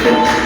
Ah!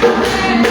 Hallelujah.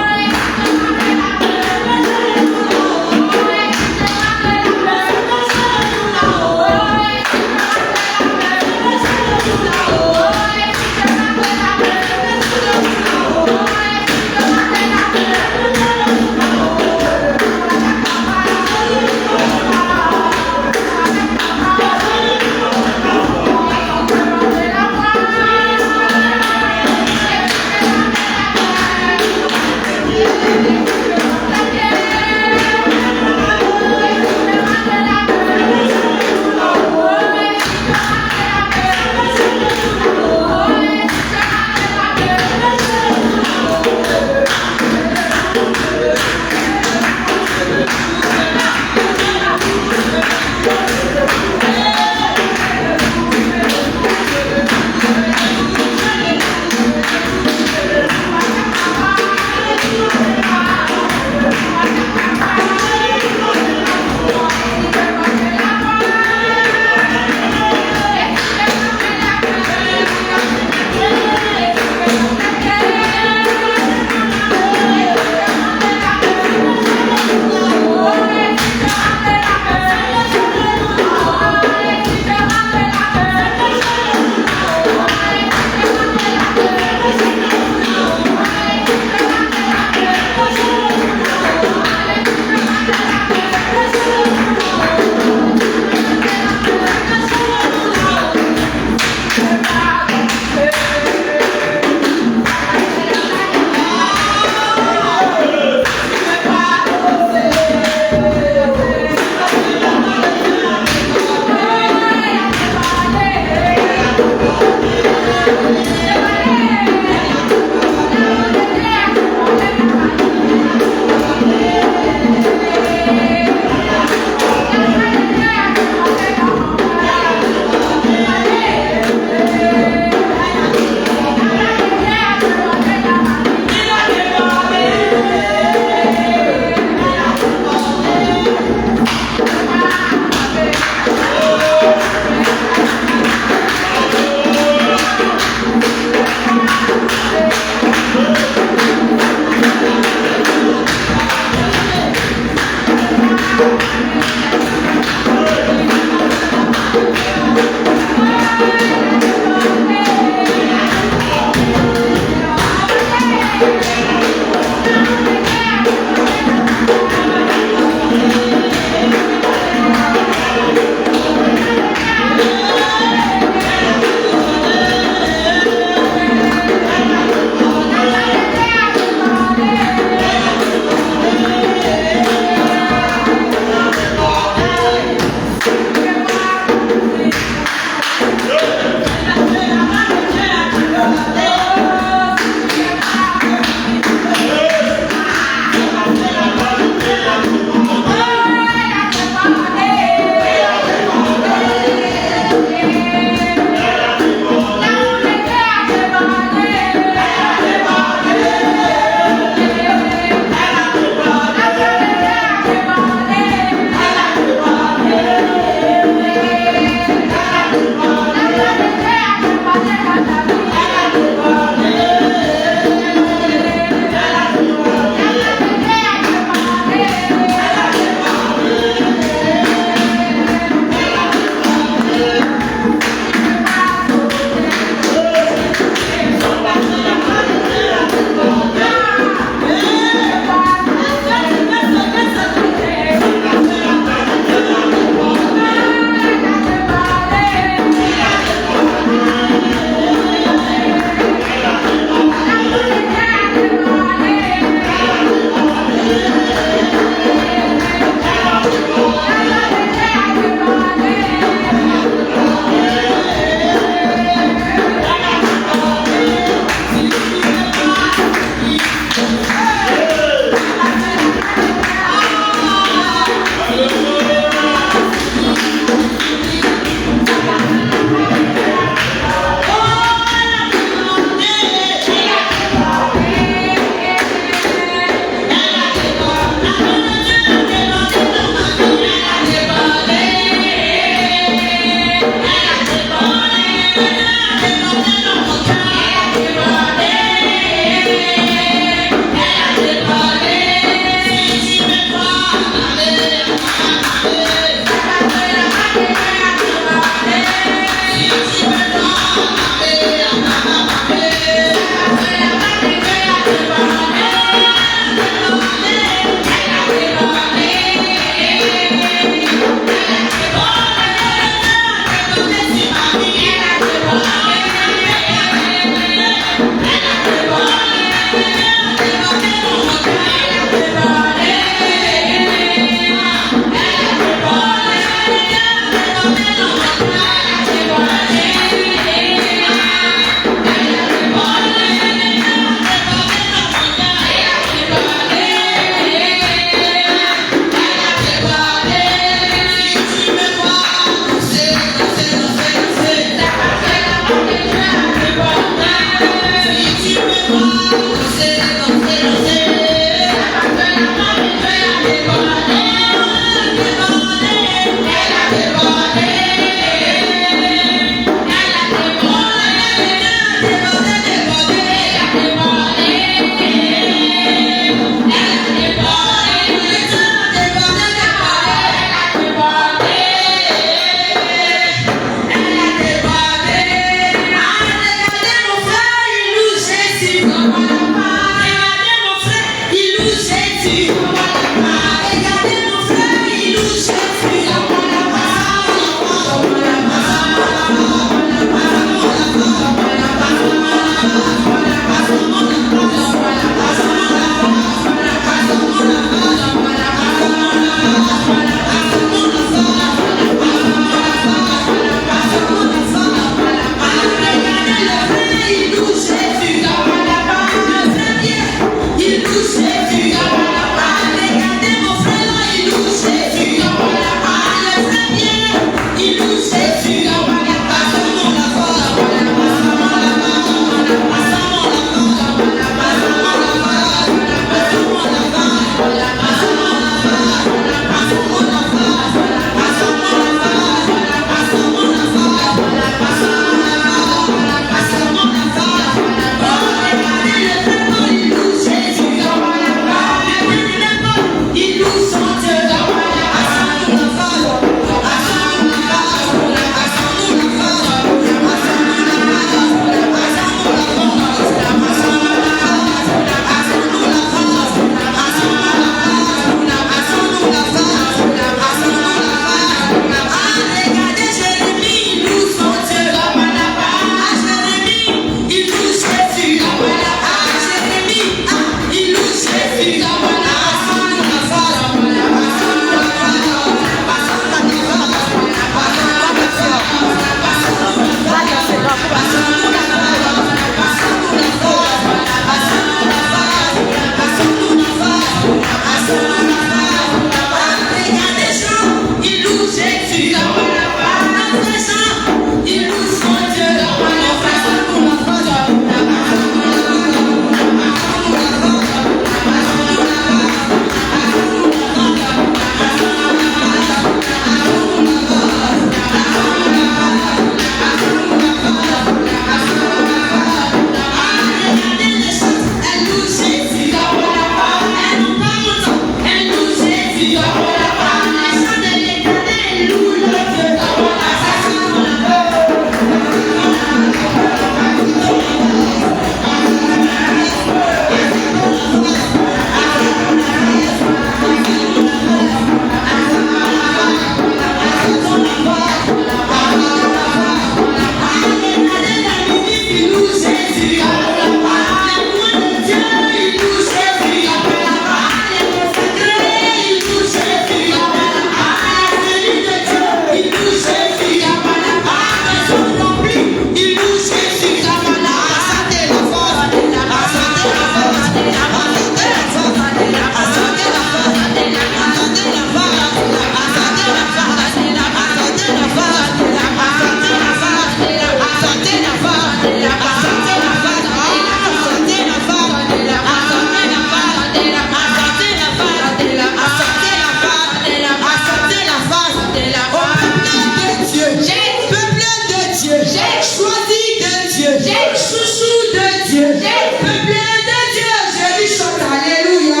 Dieu. Le bien de Dieu, je lui chante alléluia.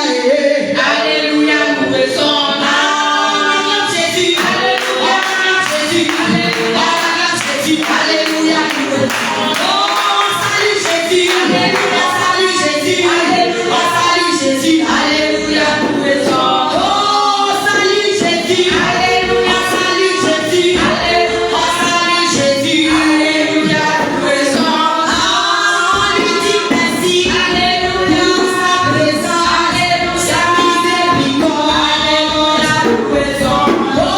Alléluia, nous raisons. Jésus, alléluia, Jésus, alléluia, Jésus, alléluia, nous raisons. Oh, salut Jésus, alléluia, salut Jésus, alléluia, salut Jésus, alléluia, nous raisons. Oh, salut Jésus, alléluia, salut Jésus, alléluia, salut Jésus, alléluia, nous raisons. On lui dit merci, alléluia, sa présence, alléluia, sa miséricorde, alléluia, nous raisons. Oh,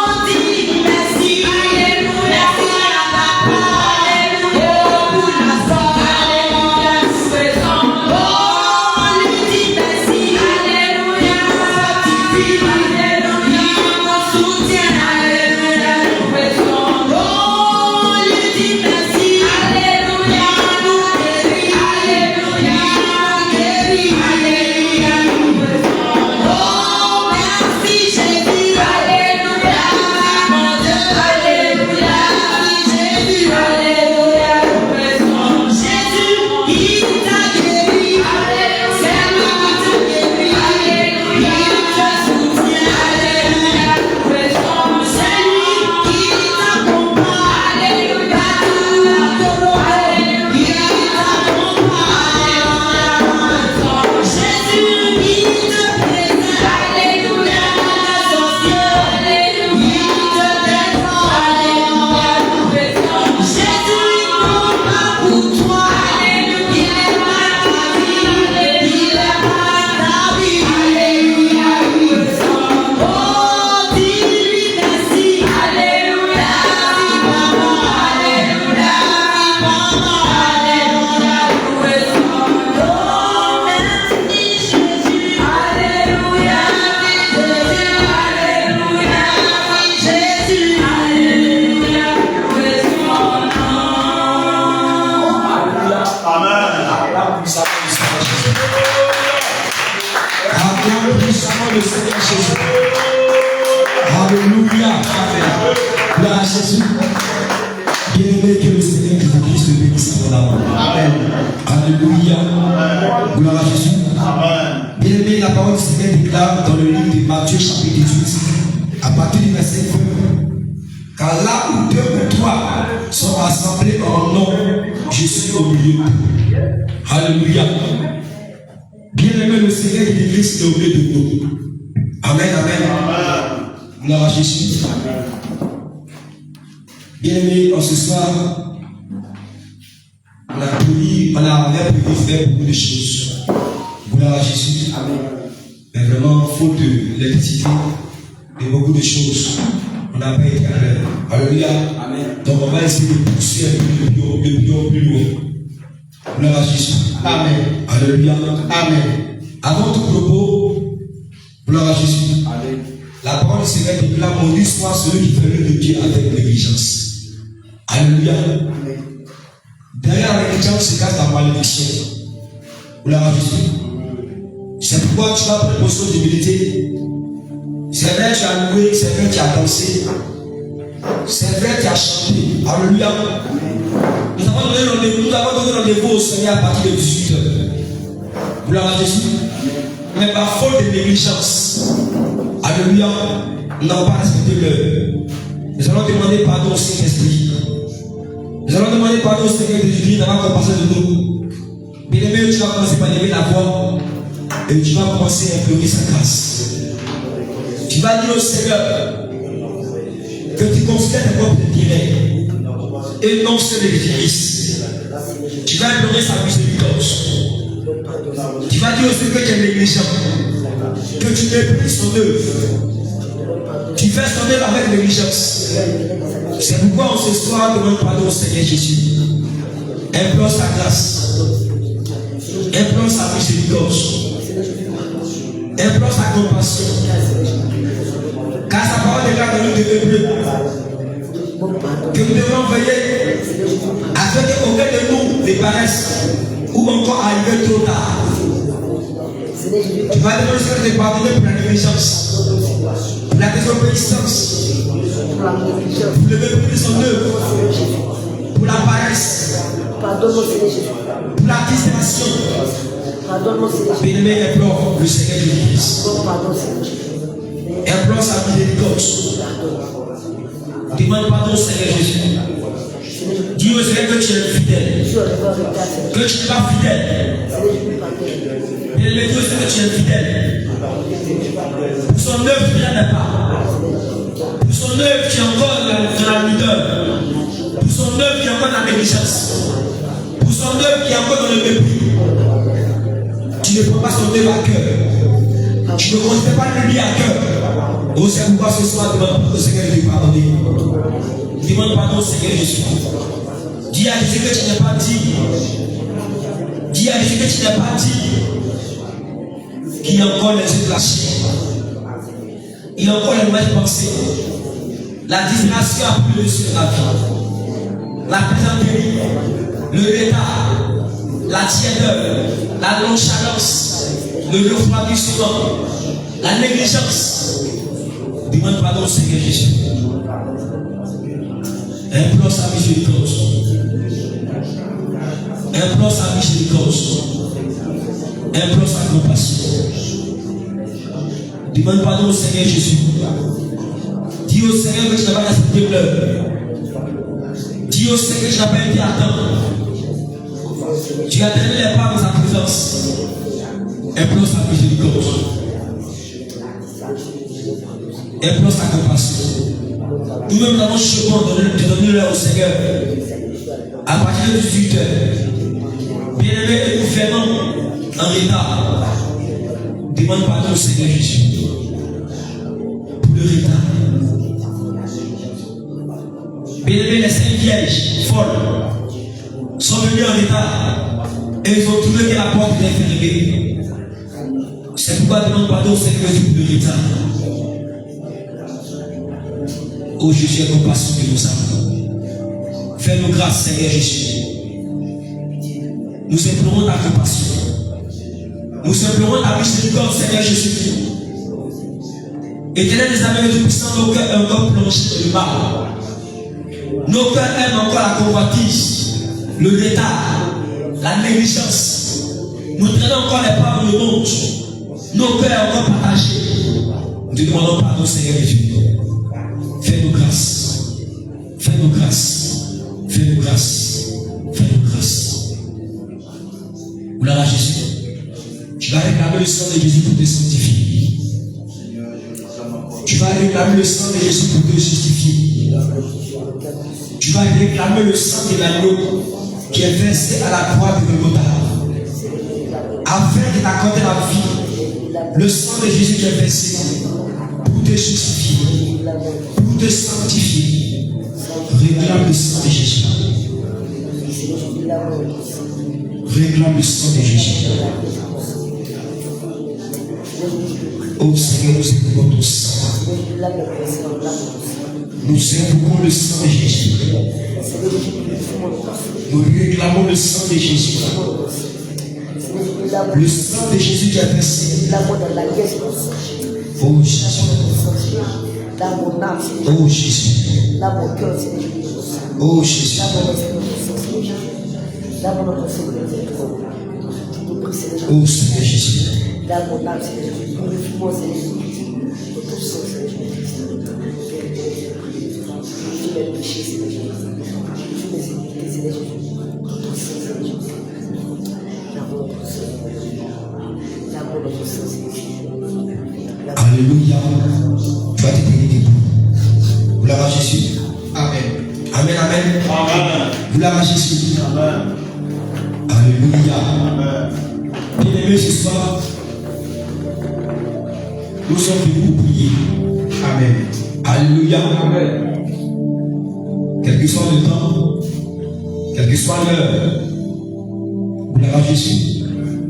on dit merci, alléluia, pour la parole, alléluia, pour la force, alléluia, nous raisons. Oh, on lui dit merci, alléluia, fortifie, alléluia, mon soutien, alléluia, nous raisons. Oh, on lui dit merci, alléluia, nous guérit, alléluia, nous guérit, alléluia, nous raisons. Oh, merci Jésus, alléluia, mon Dieu, alléluia, Jésus, alléluia, nous raisons. Jésus, il t'a guéri, c'est lui qui t'a guéri, il te soutient, alléluia, nous raisons. C'est lui qui t'accompagne, alléluia, il t'accompagne, Jésus, il te présente, alléluia, dans son ciel, alléluia, il te défend, alléluia, nous raisons. Jésus, il combat pour toi, alléluia, il est pas ta vie, il est pas ta vie, alléluia, nous raisons. Oh, dis-lui merci, alléluia, maman, alléluia, maman, alléluia, nous raisons. Oh, merci Jésus, alléluia, Jésus, alléluia, Jésus, alléluia, nous raisons. Acclame puissamment le Seigneur Jésus. Alléluia. Gloire à Jésus. Bien-aimé, que le Seigneur Jésus-Christ te bénisse abondamment. Amen. Alléluia. Gloire à Jésus. Bien-aimé, la parole du Seigneur déclare dans le livre de Matthieu chapitre 18, à partir du verset 1, car là où deux ou trois sont rassemblés en nom, je suis au milieu. Alléluia. Bien-aimé, le Seigneur Jésus-Christ est au milieu de nous. Amen, amen. Gloire à Jésus. Bien-aimé, en ce soir, on a prévu faire beaucoup de choses. Gloire à Jésus. Amen. Mais vraiment, faute de l'électricité et beaucoup de choses, on n'a pas été à l'heure. Alléluia. Amen. Donc on va essayer de pousser le plus loin. Gloire à Jésus. Amen. Alléluia. Amen. Avant tout propos, gloire à Jésus. Amen. La parole du Seigneur déclare: maudit soit celui qui fait le Dieu avec négligence. Alléluia. Amen. Derrière la négligence se cache la malédiction. Gloire à Jésus. C'est pourquoi tu vas prendre position d'humilité. C'est vrai, tu as loué, c'est vrai, tu as dansé. C'est vrai, tu as chanté. Alléluia. Nous avons donné rendez-vous au Seigneur à partir de 18h. Gloire à Jésus. Mais par faute de négligence, alléluia, nous n'avons pas respecté l'heure. Nous allons demander pardon au Saint-Esprit. Nous allons demander pardon au Seigneur Jésus-Christ d'avoir compassion de nous. Bien-aimé, tu vas commencer par lever la voix et tu vas commencer à implorer sa grâce. Tu vas dire au Seigneur que tu considères tes propres intérêts et non ceux de l'Église. Tu vas implorer sa miséricorde. Tu vas dire au Seigneur que tu es négligent, que tu méprises son œuvre. Tu fais son œuvre avec négligence. C'est pourquoi en ce soir, demande pardon au Seigneur Jésus. Implore sa grâce. Implore sa miséricorde. Implore sa compassion. Car sa parole déclare dans le livre d'Hébreux que nous devons veiller afin qu'aucun de nous ne paraisse ou encore arriver trop tard. Tu vas demander au Seigneur de pardonner pour la négligence, pour la désobéissance, pour le mépris de son œuvre, pour la paresse, Pardonne-moi, Seigneur Jésus. Pour la distraction. Pardonne-moi, Seigneur Jésus. Bien-aimé, implore le Seigneur de l'Église. Pardon, Seigneur Jésus. Implore sa miséricorde. Demande pardon au Seigneur Jésus. Dis au Seigneur que tu es fidèle. Que tu n'es pas fidèle. Bien-aimé, dis au Seigneur que tu es fidèle. Pour son œuvre, tu n'en as pas. Pour son œuvre, tu es encore dans la lueur. Pour son œuvre, qui est encore dans la négligence. Pour son œuvre, qui est encore dans le mépris. Tu ne prends pas son œuvre à cœur. Tu ne considères pas le lui à cœur. Oh, c'est pourquoi ce soir, demande pardon au Seigneur de lui pardonner. Demande pardon au Seigneur Jésus. Dis à Jésus que tu n'as pas dit. Dis à Jésus que tu n'as pas dit. Qu'il y a encore les yeux de la chair. Il y a encore les mauvaises pensées. La distraction a pris le dessus de la vie. La plaisanterie, le retard, la tièdeur, la nonchalance, le refroidissement, la négligence. Demande pardon au Seigneur Jésus. Implore sa miséricorde. Implore sa miséricorde. Implore sa compassion. Demande pardon au Seigneur Jésus. Dis au Seigneur que tu n'as pas accepté l'heure. Dis au Seigneur que tu n'as pas été à temps. Tu as donné les pas dans sa présence. Implore sa miséricorde. Implore sa compassion. Nous-mêmes nous avons choisi de donner l'heure au Seigneur. À partir de 18h. Bien-aimé, et nous faisons en retard. Demande pardon au Seigneur Jésus. Pour le retard. Bien-aimé, les 5 vierges folles sont venues en retard. Et ils ont trouvé que la porte était fermée. C'est pourquoi demande pardon au Seigneur Jésus pour le retard. Oh Jésus, aie compassion de nous avons. Fais-nous grâce, Seigneur Jésus. Nous implorons ta compassion. Nous implorons ta miséricorde, Seigneur Jésus. Éternel des amis tout-puissants, nos cœurs sont encore plongés dans le mal. Nos cœurs aiment encore la convoitise, le retard, la négligence. Nous traînons encore les pas dans le monde. Nos cœurs sont encore partagés. Nous te demandons pardon, Seigneur Jésus. Fais-nous grâce. Fais-nous grâce. Fais-nous grâce. Fais-nous grâce. Gloire à Jésus. Tu vas réclamer le sang de Jésus pour te sanctifier. Tu vas réclamer le sang de Jésus pour te justifier. Tu vas réclamer le sang de l'agneau qui est versé à la croix de Golgotha. Afin de t'accorder la vie. Le sang de Jésus qui est versé pour te justifier. Pour te sanctifier. Réclame le sang de Jésus. Réclame le sang de Jésus. Oh Seigneur, nous écoutons ton sang. Nous invoquons le sang de Jésus. Nous réclamons le sang de Jésus. Le sang de Jésus qui a versé. Oh Jésus. Oh Jésus. Oh Jésus. Oh Seigneur Jésus. Alléluia. Tu vas te tenir debout. Gloire à Jésus. Amen. Amen, amen. Amen. Gloire à Jésus. Amen. Alléluia. Amen. Bien-aimés, ce soir, nous sommes venus pour prier. Amen. Alléluia. Amen. Quel que soit le temps, quelle que soit l'heure, gloire à Jésus.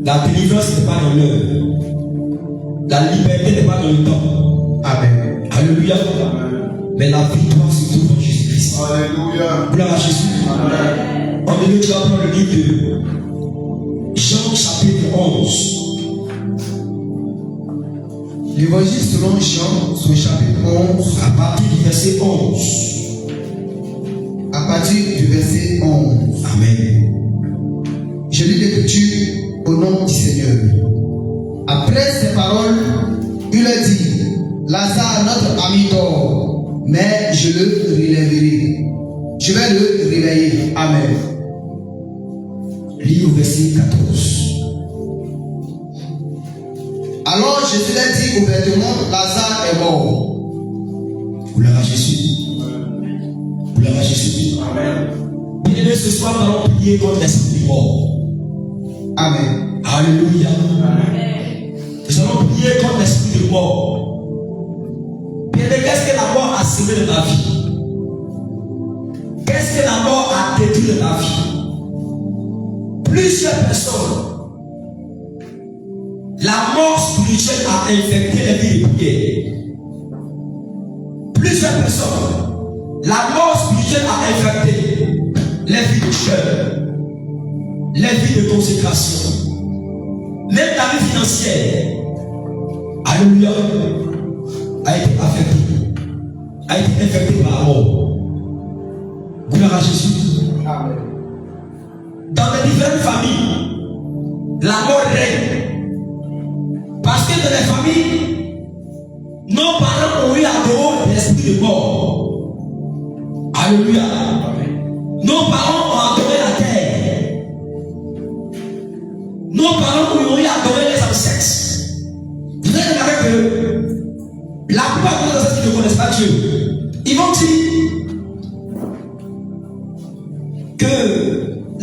La délivrance n'est pas dans l'heure. La liberté n'est pas dans le temps. Amen. Alléluia. Amen. Mais la victoire se trouve en Jésus-Christ. Alléluia. Gloire à Jésus. Amen. En début, tu vas prendre le livre de Jean chapitre 11. L'évangile selon Jean, son chapitre 11, à partir du verset 11. À partir du verset 11. Amen. Je lis l'écriture au nom du Seigneur. Après ces paroles, il leur dit, Lazare, notre ami dort, mais je le relèverai. Je vais le réveiller. Amen. Lis au verset 14. Alors Jésus leur dit ouvertement, Lazare est mort. Gloire à Jésus. Gloire à Jésus. Amen. Bien-aimés, ce soir, nous allons prier contre l'esprit mort. Amen. Alléluia. Amen. Nous allons prier contre l'esprit de mort. Bien-aimés, qu'est-ce que la mort a semé de ta vie? Qu'est-ce que la mort a détruit de ta vie? Plusieurs personnes, la mort spirituelle a infecté les vies de prière. Plusieurs personnes, la mort spirituelle a infecté les vies de jeûne, les vies de consécration, même la vie financière. Alléluia, a été affectée, a été infectée par la mort. Gloire à Jésus. Amen. Dans les différentes familles, la mort règne. Parce que dans les familles, nos parents ont eu à dehors l'esprit de mort. Alléluia. Nos parents ont adoré la terre. Nos parents ont eu à adorer les ancêtres. Vous allez remarquer que la plupart des ancêtres qui ne connaissent pas Dieu, ils vont dire que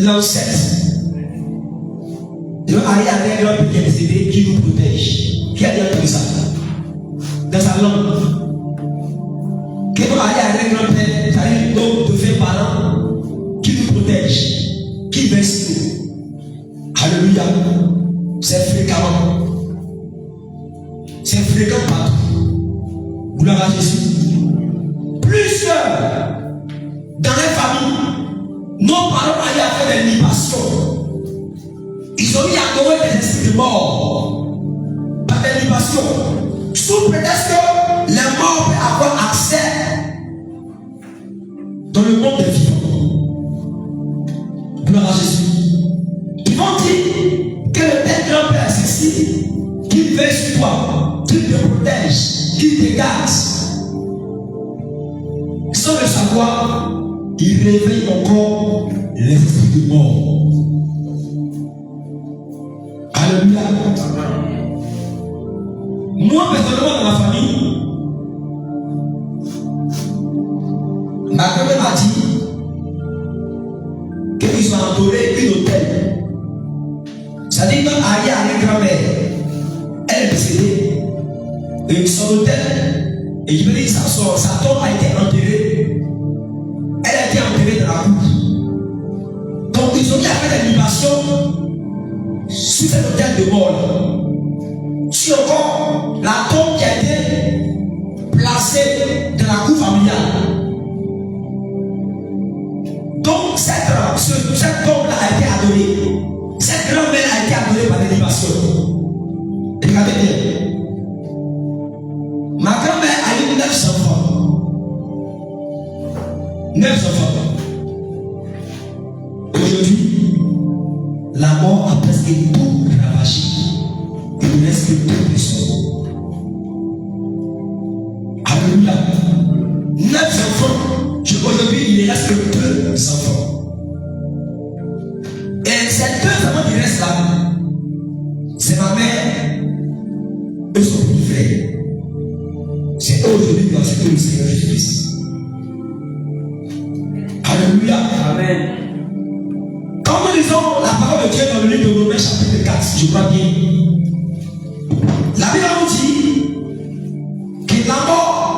l'ancêtre, il va aller avec un grand qui est décédé, qui nous protège. Qui a dit entendu ça? Dans sa langue. Qui va aller avec un grand-père, c'est-à-dire donc de faire parents, qui nous protège, qui verse nous. Alléluia. C'est fréquemment. C'est fréquent partout. Gloire à Jésus. Plusieurs dans les familles, nos parents allaient à faire des libations. Ils ont mis à adorer des esprits de mort par des libations, sous prétexte que les morts peuvent avoir accès dans le monde des vivants. Gloire à Jésus. Ils vont dire que le tel grand-père ceci, qu'il veille sur toi, qu'il te protège, qu'il te garde. Sans le savoir, il réveille encore l'esprit de mort. Alléluia. Moi, personnellement, dans ma famille, ma grand-mère m'a dit qu'ils ont adoré une hôtel. C'est-à-dire quand Aïe a une grand-mère, elle est décédée, et son hôtel, et je me dis sa tombe a été enterrée. Elle a été enterrée dans la cour. Donc ils ont mis à faire des libations sur cet hôtel de mort. Sur encore la tombe qui a été placée dans la cour familiale. Donc cette tombe-là a été adorée. Cette grand-mère a été adorée par des libations. Regardez bien. Ma grand-mère a eu 9 enfants. 9 enfants. Aujourd'hui, la mort a presque tout ravagé. Il ne reste que 2 personnes. Alléluia. 9 enfants. Aujourd'hui, il ne reste que 2 enfants. Et ces 2 enfants qui restent là, c'est ma mère et son petit frère. C'est eux aujourd'hui qui ont accepté le Seigneur Jésus-Christ. Alléluia. Amen. Quand nous lisons la parole de Dieu dans le livre de Romains chapitre 4, je crois bien, la Bible nous dit que la mort,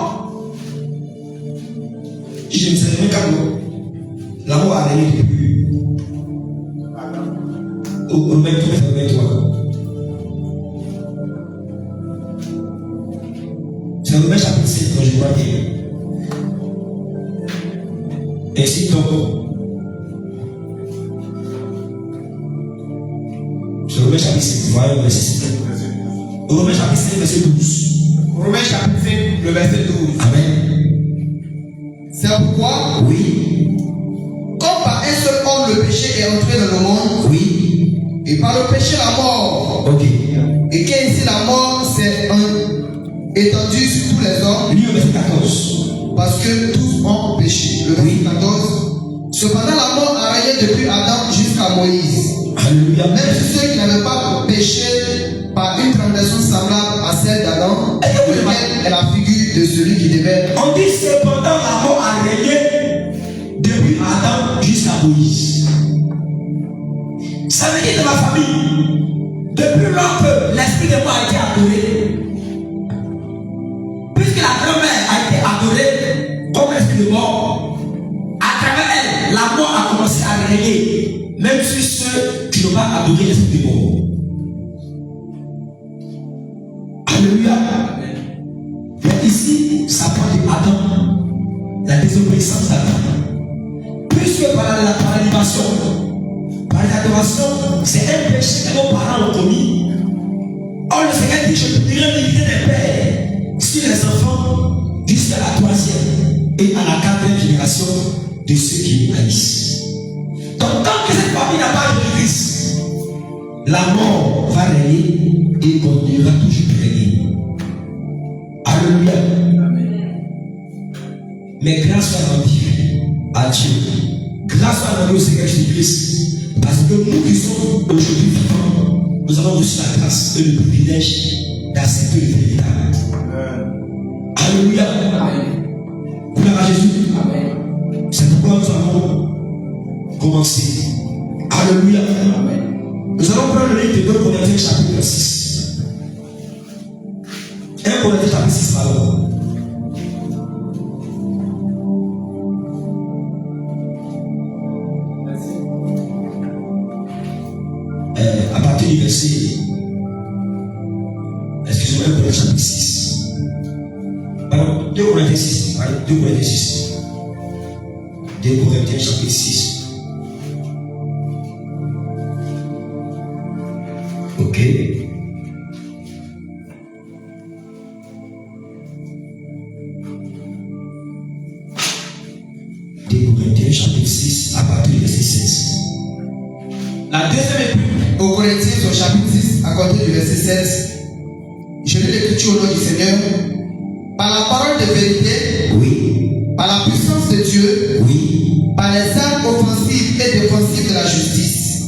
je ne sais pas quand la mort a régné depuis Romains 3. C'est Romains chapitre 7, je crois bien. Ainsi donc, c'est Romains chapitre 7, voyez le verset 7. Romains chapitre 7, verset 12. Romains chapitre 7, le verset 12. Amen. C'est pourquoi, Oui, comme par un seul homme le péché est entré dans le monde, Oui. et par le péché la mort, Ok. et qu'ainsi la mort s'est étendue sur tous les hommes, Lis au verset 14. parce que tous ont péché. Le verset Oui. 14. Cependant la mort a régné depuis Adam jusqu'à Moïse. Alléluia. Même si ceux qui n'avaient pas péché par une transgression semblable à celle d'Adam, lequel est la figure de celui qui devait. On dit cependant la mort a régné depuis Adam jusqu'à Moïse. Ça veut dire de ma famille, depuis lors que l'esprit de mort a été adoré, puisque la grand-mère a été adorée comme l'esprit de mort, à travers elle, la mort a commencé à régner, même sur ceux qui n'ont pas adoré l'esprit de mort. Alléluia. Mais ici, ça parle d'Adam, la désobéissance d'Adam. Puisque par l'animation, par l'adoration, c'est un péché que nos parents ont commis. Or, le Seigneur dit: je punirai l'iniquité des pères sur les enfants jusqu'à la 3e et à la 4e génération de ceux qui haïssent. Donc, tant que cette famille n'a pas de Christ, la mort va régner et continuera toujours de régner. Alléluia. Mais grâce soit rendue à Dieu. Grâce soit rendue au Seigneur Jésus-Christ. Parce que nous qui sommes aujourd'hui vivants, nous avons reçu la grâce et le privilège d'accepter le véritable. Alléluia. Gloire à Jésus. C'est pourquoi nous allons commencer. Alléluia. Nous allons prendre le livre de 2 Corinthiens chapitre 6. 1 Corinthiens chapitre 6, pardon. À partir du verset, excusez-moi, 1 Corinthiens chapitre 6. Pardon, 2 Corinthiens 6. Allez, 2 Corinthiens 6. 2 Corinthiens chapitre 6. Ok. Corinthiens chapitre 6 à partir du verset 16. La deuxième épître Aux Corinthiens au chapitre 6 à partir du verset 16. Je lis l'écriture au nom du Seigneur. Par la parole de vérité, oui, par la puissance de Dieu, oui, par les armes offensives et défensives de la justice,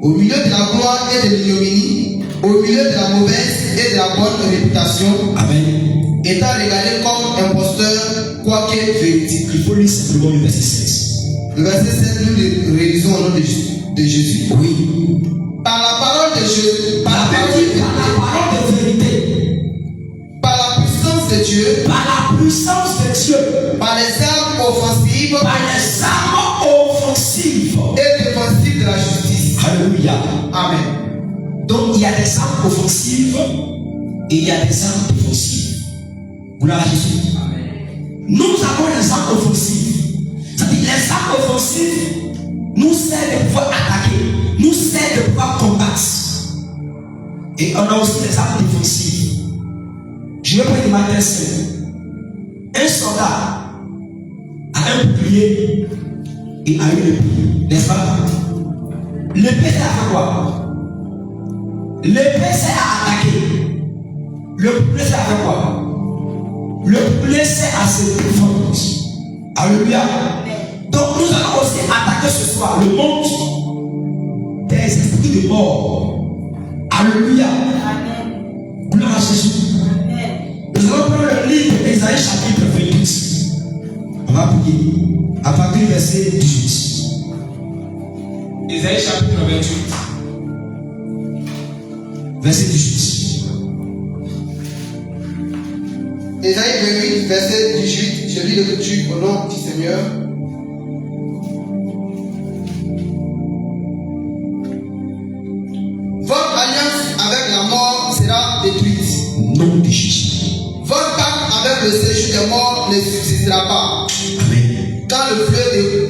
au milieu de la gloire et de l'ignominie, au milieu de la mauvaise et de la bonne réputation, amen, étant regardé comme imposteur, quoique véridique. il faut lire simplement le verset 16. Le verset 16, nous le réalisons au nom de Jésus. Oui, Par la parole de Jésus, par la parole de vérité, par la puissance de Dieu, par la puissance de Dieu, par les armes offensives par les armes offensives et défensives de la justice. Alléluia. Amen. Donc il y a des armes offensives et il y a des armes défensives. Gloire à Jésus. Nous avons les armes offensives. C'est-à-dire les armes offensives nous servent de pouvoir attaquer, nous servent de pouvoir combattre. Et on a aussi les armes défensives. Je vais prendre une matin simple. Un soldat a un bouclier et a une épée, n'est-ce pas? L'épée sert à faire quoi? L'épée sert à attaquer. Le bouclier sert à faire quoi? Le bouclier sert à se défendre. Alléluia. Donc nous allons aussi attaquer ce soir le monde des esprits de mort. Alléluia. Gloire à Jésus. Nous allons prendre le livre d'Ésaïe chapitre 28. On va prier à partir du verset 18. Ésaïe chapitre 28. Verset 18. Ésaïe 28, verset 18. Je lis l'écriture au nom du Seigneur. Votre alliance avec la mort sera détruite. Nom de Jésus. Votre pacte avec le séjour des morts ne subsistera pas. Amen. Quand le fleuve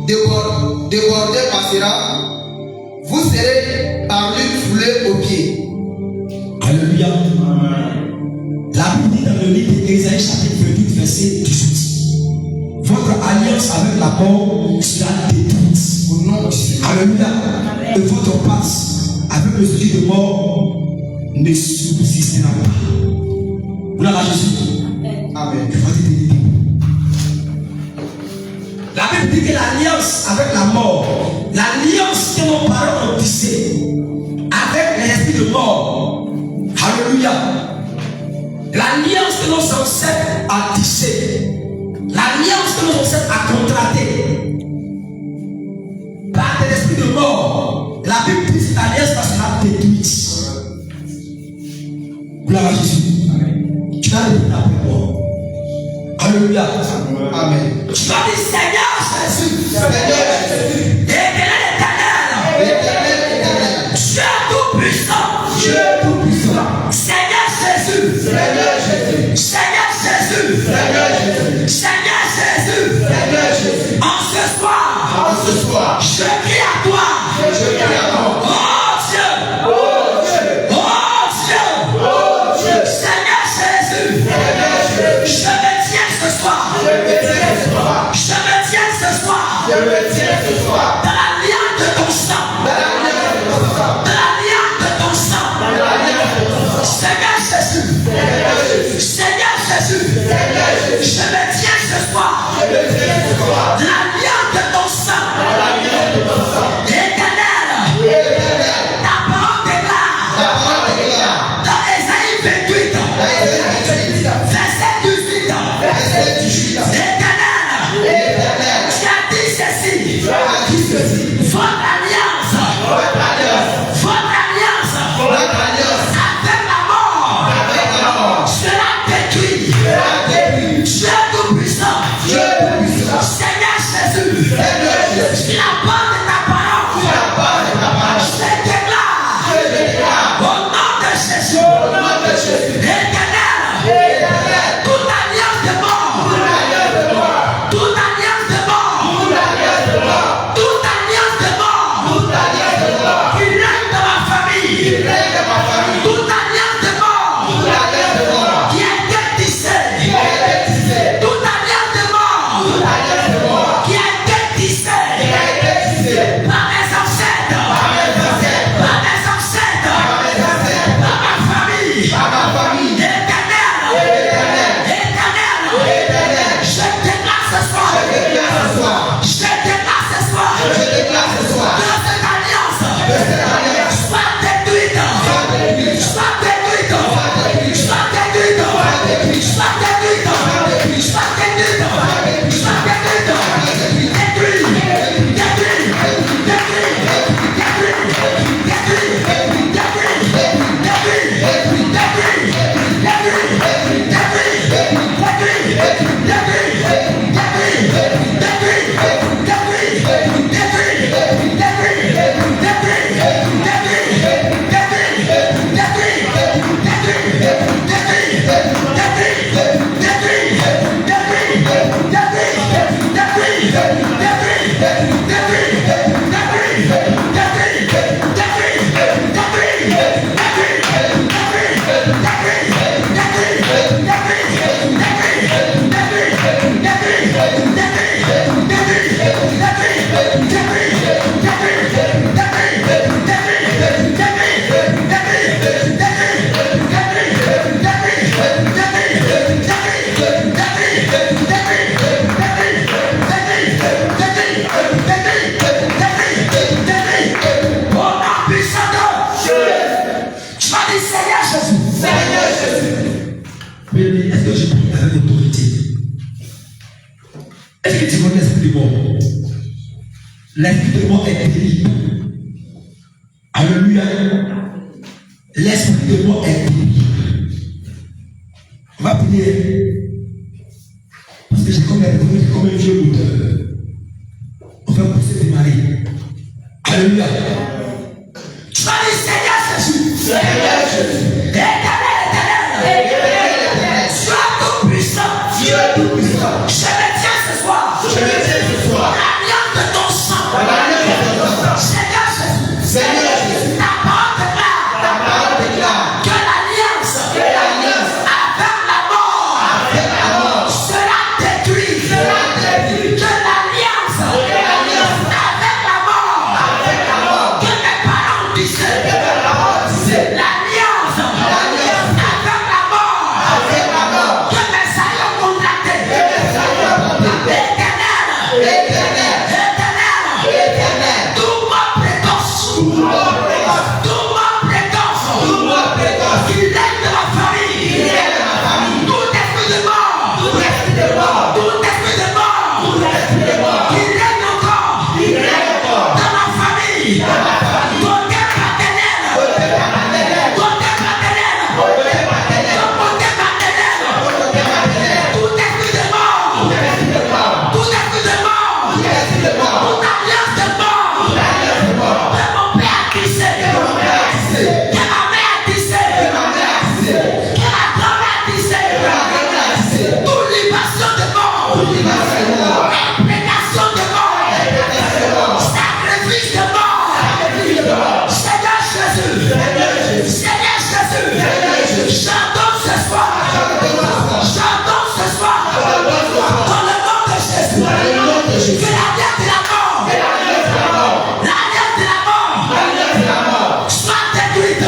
débordé passera, vous serez par lui foulé aux pieds. Alléluia. La Bible dit dans le livre d'Ésaïe chapitre 28 verset 18. Votre alliance avec la la mort sera détruite. Au nom du Seigneur. Alléluia. Et votre passe avec le esprit de mort ne subsistera pas. Vous l'avez Jésus. Amen. La Bible dit que l'alliance avec la mort, l'alliance que nos parents ont tissée avec l'esprit de mort, alléluia, l'alliance que nos ancêtres ont tissée, l'alliance que nos ancêtres ont contractée par l'esprit de mort, la Bible dit que cette alliance sera détruite. Gloire à Jésus. Tu vas le dire après moi. Alléluia. Amen. Tu vas dire Seigneur Jésus. Seigneur Jésus. Éternel éternel. L'éternel, l'éternel. Dieu tout puissant. Dieu tout-puissant. Seigneur Jésus. Seigneur Jésus. Seigneur Jésus. Seigneur Jésus. Seigneur Jésus. Seigneur Jésus. En ce soir. En ce soir, Je crie à toi. je crie à toi. Oh Dieu. Oh Dieu. Oh Dieu. Oh Dieu. Seigneur Jésus. Seigneur Jésus. Je me tiens ce soir. Je me tiens ce soir. Je me tiens ce soir. Je me tiens ce soir. Dans la liane de ton sang. Dans l'alliance de ton sang. Dans la liane de ton sang. Dans l'alliance de ton sang. Seigneur Jésus. Seigneur Jésus. Seigneur Jésus. Seigneur Jésus. Je me tiens ce soir. Je me tiens ce soir. Dans la liane de ton sang. Dans l'alliance de ton sang. Éternel. Éternel, Ta parole déclare. ta parole déclare. Dans Ésaïe 28. Dans Ésaïe 28, Verset 18. verset 18. Éternel. Éternel, Tu as dit ceci. tu as dit ceci. Votre alliance. Votre alliance, Votre alliance. votre alliance Avec la mort. avec la mort Sera détruite. sera détruite. Dieu tout-puissant. Dieu tout-puissant. Seigneur Jésus. Seigneur Jésus, La part de ta parole. la part de ta parole, Je déclare. je déclare Au nom de Jésus. au nom de Jésus. Éternel. Éternel, Toute alliance de mort. toute alliance de mort, Toute alliance de mort. toute alliance de mort, Toute alliance de mort. toute alliance de mort, Qui règne dans ma qui famille. règne dans ma famille, Toute alliance de mort. toute alliance de mort, Qui a été tissée. qui a été tissée, Toute alliance de mort. toute alliance de mort, Qui a été tissée. qui a été tissée Par mes ancêtres. par mes ancêtres, Par mes ancêtres. par mes ancêtres, Par ma famille. par ma famille. Éternel. Éternel, Éternel. éternel, Je déclare ce soir. je déclare ce soir, Je déclare ce soir. je déclare ce soir, Que cette alliance que cette alliance soit détruite. soit détruite, Soit détruite. soit détruite, Soit détruite. soit détruite, Soit détruite. soit détruite, Soit détruite. soit détruite, Soit détruite. Détruite. Détruite. Détruite. Détruite. Seigneur Jésus. Mais est-ce que je peux avec autorité? Est-ce que tu vois l'esprit de mort? L'esprit de mort est terrible. Alléluia. L'esprit de mort est terrible. On va prier. Parce que j'ai comme un vieux moteur. On va pousser des maris. Alléluia. Tu vas dire Seigneur Jésus. Seigneur Jésus. Éternel, éternel. Éternel, éternel. Sois tout puissant. Dieu tout-puissant. Je me tiens ce soir. Je me tiens ce soir. L'alliance de ton sang. Dans l'alliance de ton sang. Seigneur Jésus. Seigneur Jésus. Ta parole déclare Ta parole déclare que l'alliance que l'alliance avec la mort avec la mort sera détruite. sera détruite. Que l'alliance l'alliance avec la mort que mes aïeux ont contracté. Éternel, tout ma précoce, qui règne de ma famille, tout esprit de mort, qui règne encore dans ma famille, côté paternel, tout esprit de mort, toute alliance de mort, que mon père a tissé, que ma mère a tissé, que ma grand-mère a tissé, toute libation de mort, imprégnation de mort, sacrifice de mort, Seigneur Jésus, chantons ce soir, dans le nom de Jésus, que l'alliance de la mort, soit détruite,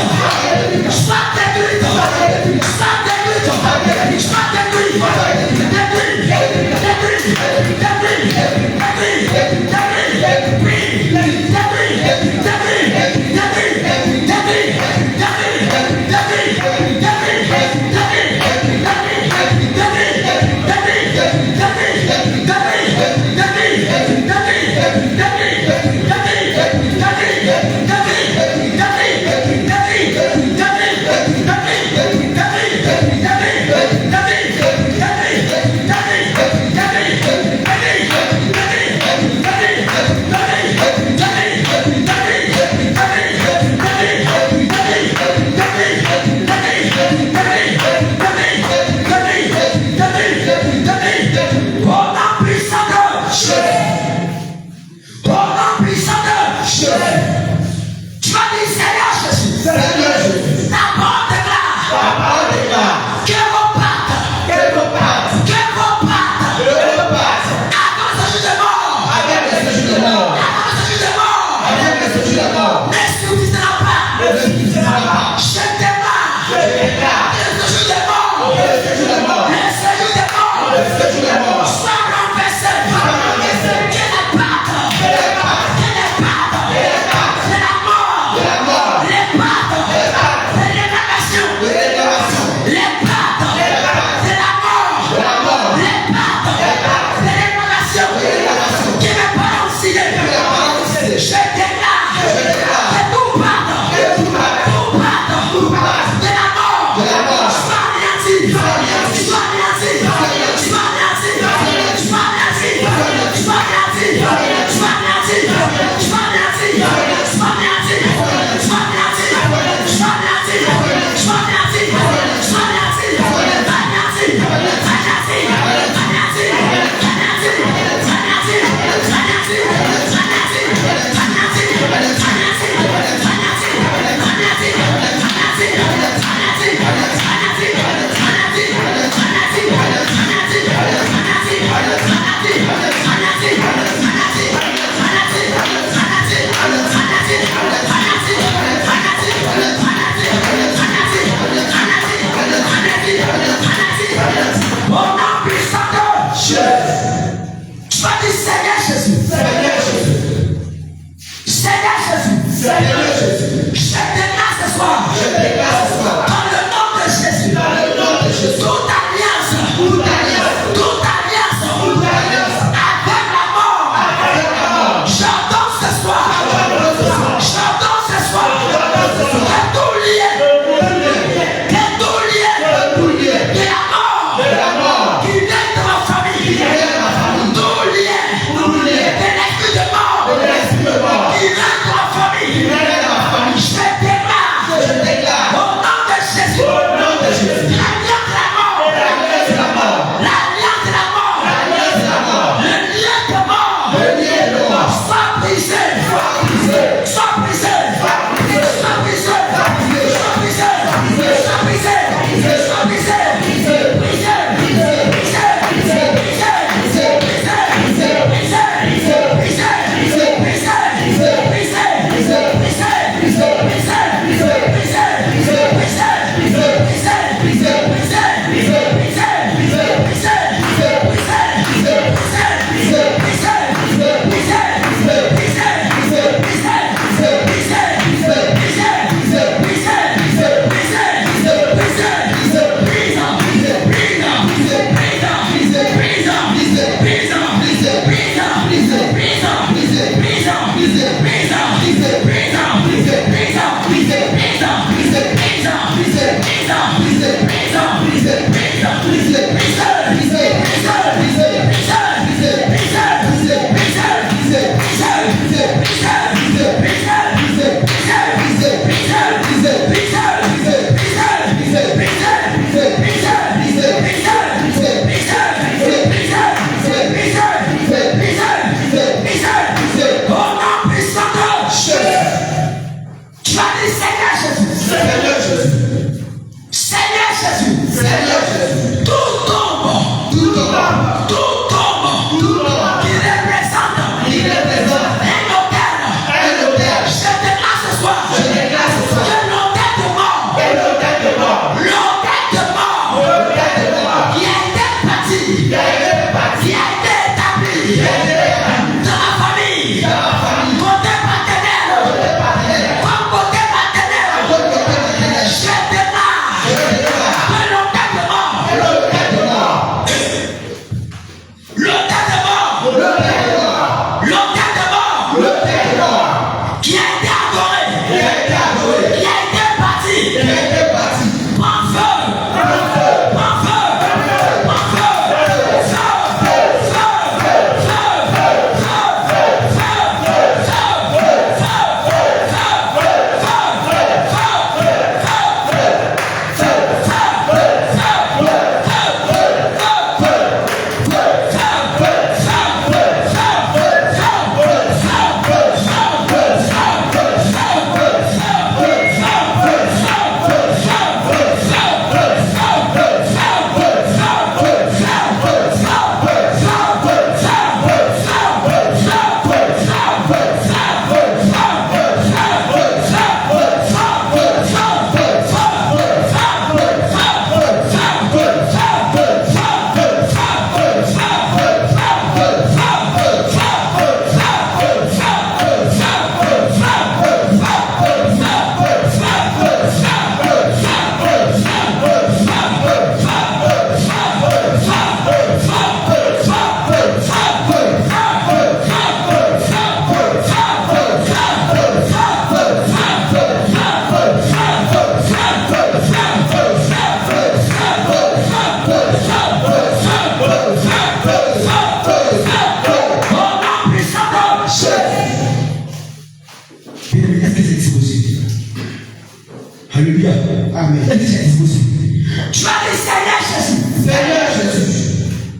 Alléluia. Amen. Elle dit, c'est possible. Tu vas dire Seigneur Jésus. Seigneur Jésus.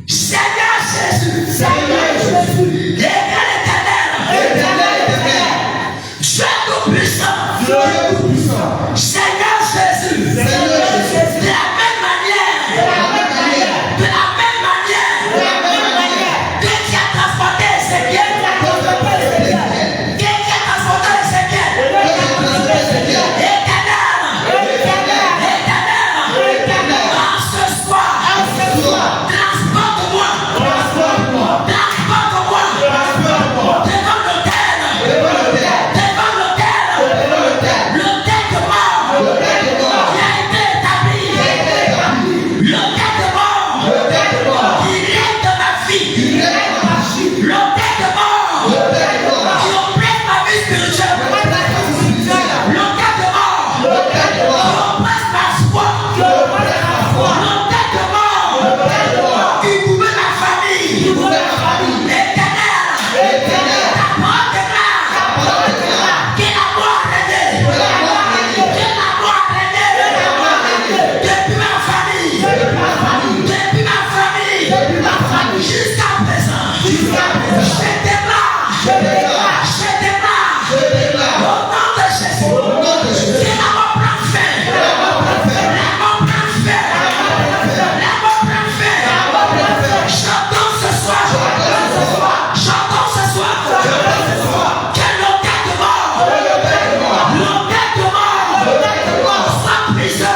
Seigneur Jésus. Seigneur Jésus. L'éternel éternel. Dieu tout-puissant. Dieu tout-puissant. Seigneur Jésus. Seigneur Jésus. De la même manière. De la même manière. De la même manière. De la même manière. Dieu qui a transporté Ézéchiel. Dieu qui a transporté Ézéchiel. Éternel. En ce soir. Transporte-moi. Devant l'autel. L'autel de mort. Qui a été établi. L'autel de mort. Qui règne de ma vie. L'autel de mort. Qui oppresse ma vie spirituelle. L'autel de mort. Qui oppresse ma foi. L'autel de mort. Qui couvre ma famille. Éternel. Ta parole déclare. Que la mort règne. Depuis ma famille. Jusqu'à présent. Je déclare. Au nom de Jésus. Que la mort prend fin. La mort prend fin. Chantons ce soir. Que l'autel de mort soit brisé.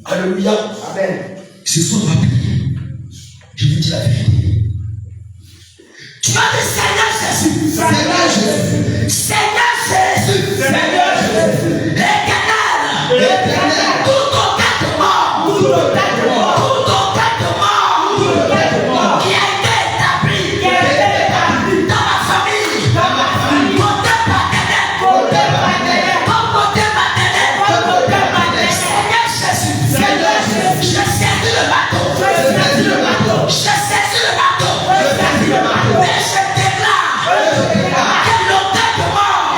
Alléluia. Amen. Ce soir, ma prière, je vous dis la vérité. Tu vas dire Seigneur Jésus. Seigneur Jésus. Seigneur Jésus. Seigneur Jésus. Éternel. Éternel. Tout autel de mort. Tout autel de mort. Tout autel de mort. Tout autel de mort. Qui a été établi. Dans ma famille. Côté paternel. Côté paternel. Seigneur Jésus. Seigneur Jésus. Je saisis le bateau. Je saisis le bateau. Et je déclare que l'autel de mort.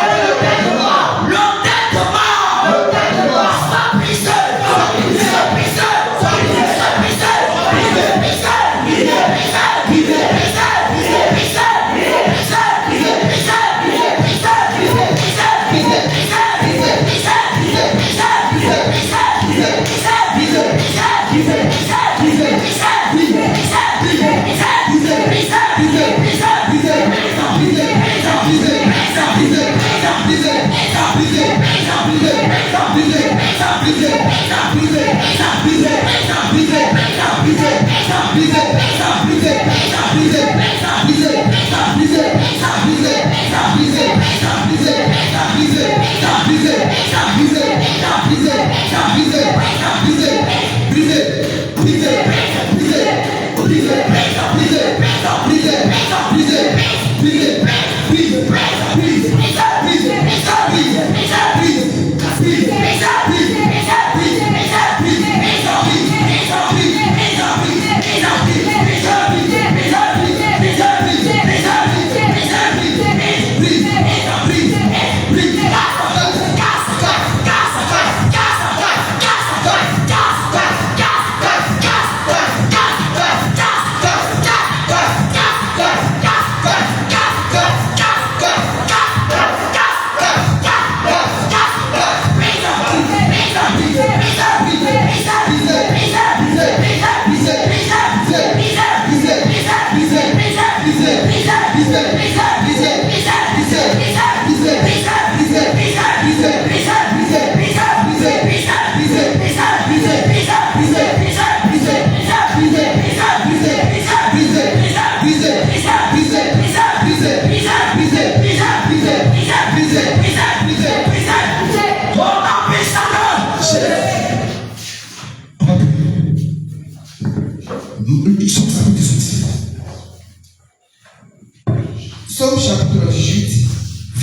Somme chapitre 18,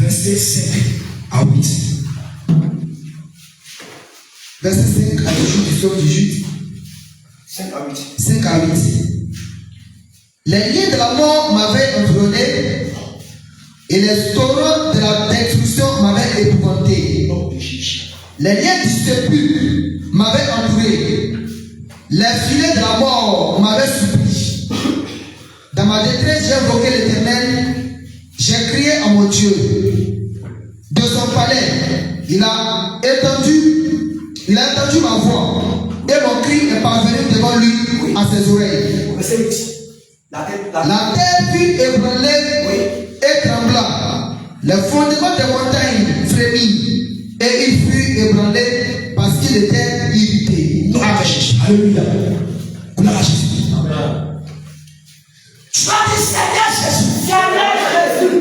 verset 5 à 8. verset 5 à 8 du Somme 18. 5 à 8. 5 à 8. Les liens de la mort m'avaient environné et les torrents de la destruction m'avaient épouvanté. Les liens du sépulcre m'avaient entouré. Les filets de la mort m'avaient supplie. Dans ma détresse, j'ai invoqué l'Éternel. J'ai crié à mon Dieu. De son palais, il a entendu ma voix. Et mon cri est parvenu devant lui à ses oreilles. Verset 8. La terre fut ébranlée et trembla. Les fondements des montagnes frémit et il fut ébranlé parce qu'il était irrité. Alléluia. Gloire à Jésus. Tu vas dire Seigneur Jésus. Seigneur Jésus.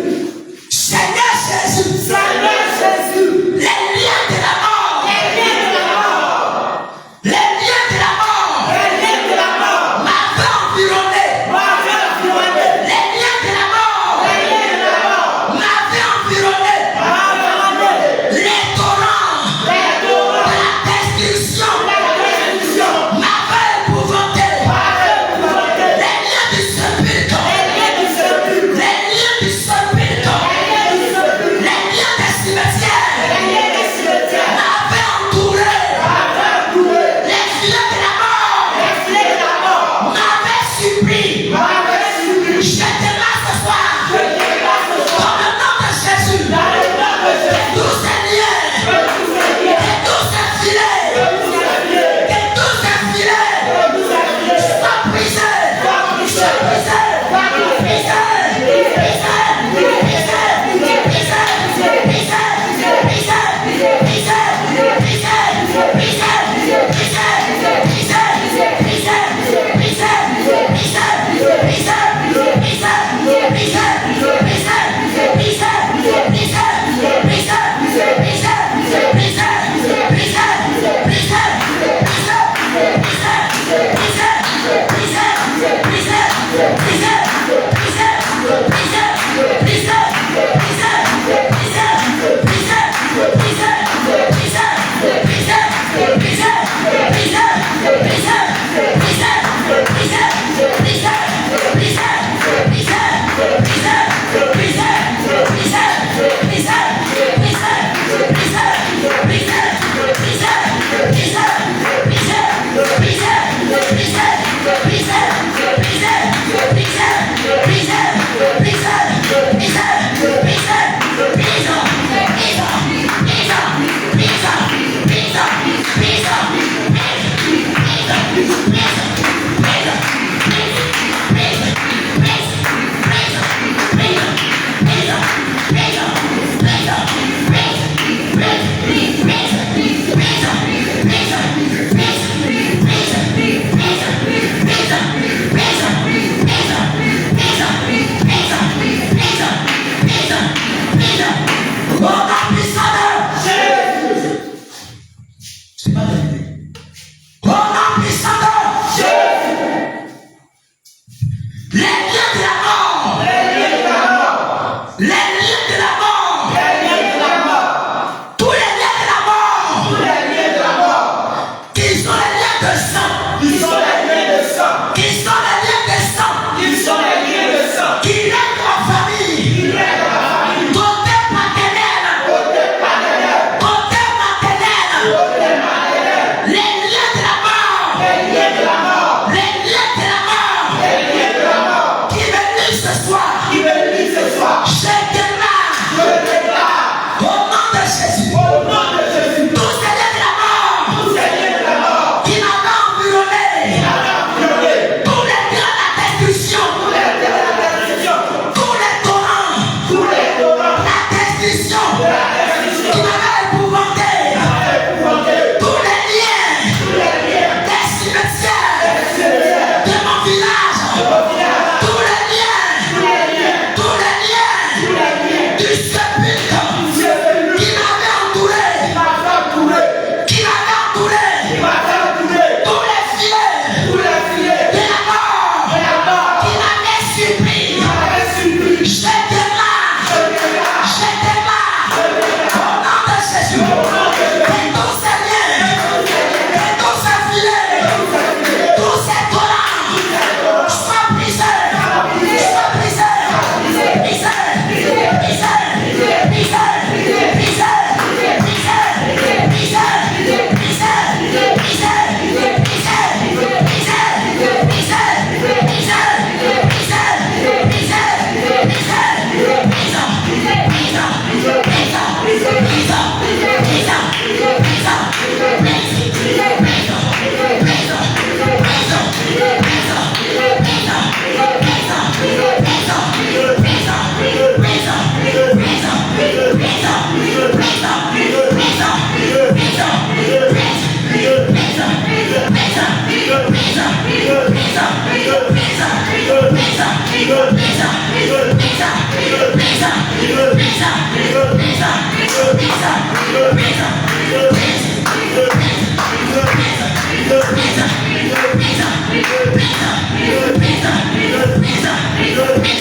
Seigneur Jésus. Seigneur Jésus. Les liens de la mort. Les liens de la mort. Les liens de la mort. Les liens de la mort. M'avaient environné. M'avaient environné. Les liens de la mort. Les liens de la mort. M'avaient environné. M'avaient environné. Les torrents. Les torrents. De la destruction. La destruction. M'avaient épouvanté. M'avaient épouvanté. Les liens du sépulcre. Les liens du sépulcre. Les liens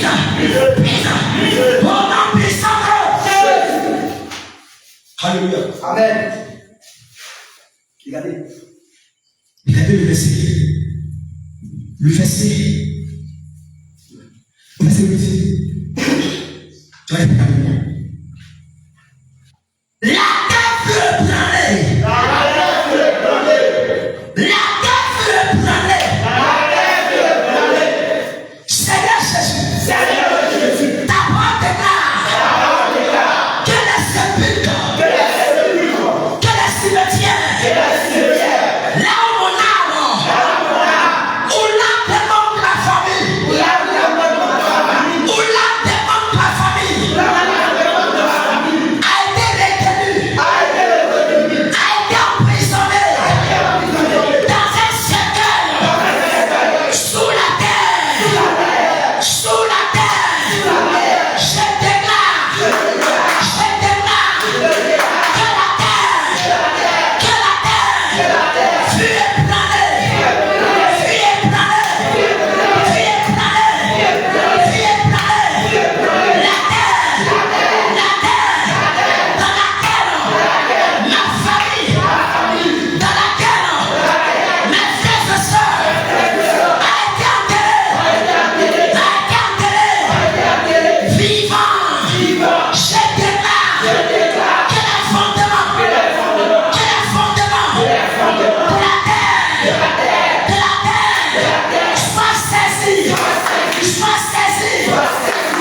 Au nom puissant de Jésus. Alléluia. Amen. Regardez. Regardez le verset. Le verset. Verset 8. Tu vas répéter avec moi. La terre fut ébranlée. La terre fut ébranlée. Seigneur Jésus, ta parole déclare que les sépulcres, que les cimetières, là où mon âme, où l'âme demande ma famille, où l'âme demande ma famille, a été retenue, a été emprisonnée dans un cercueil, sous la terre, je déclare que la terre fut ébranlée, dans laquelle ma famille, dans laquelle mes frères et sœurs a été enterrés, vivant. Je déclare que les fondements de la terre soient saisis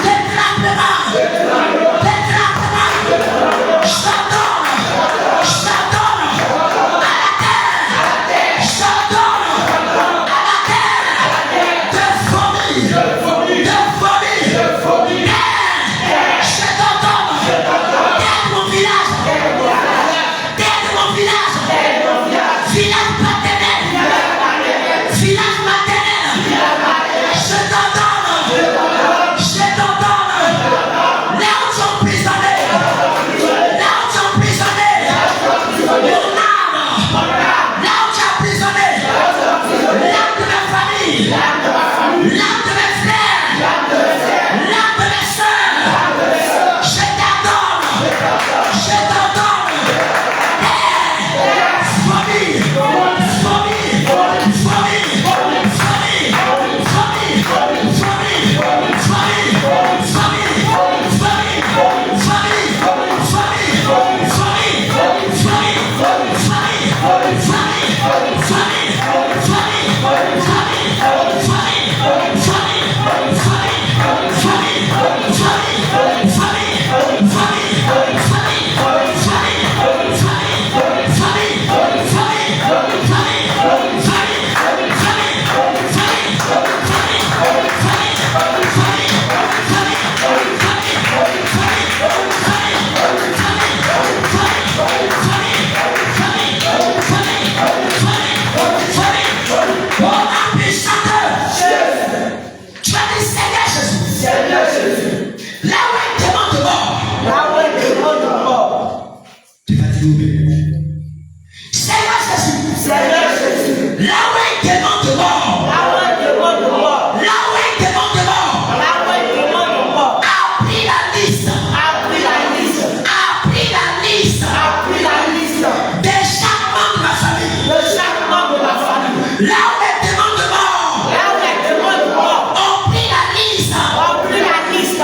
de tremblement. Là où les démons de mort ont pris la liste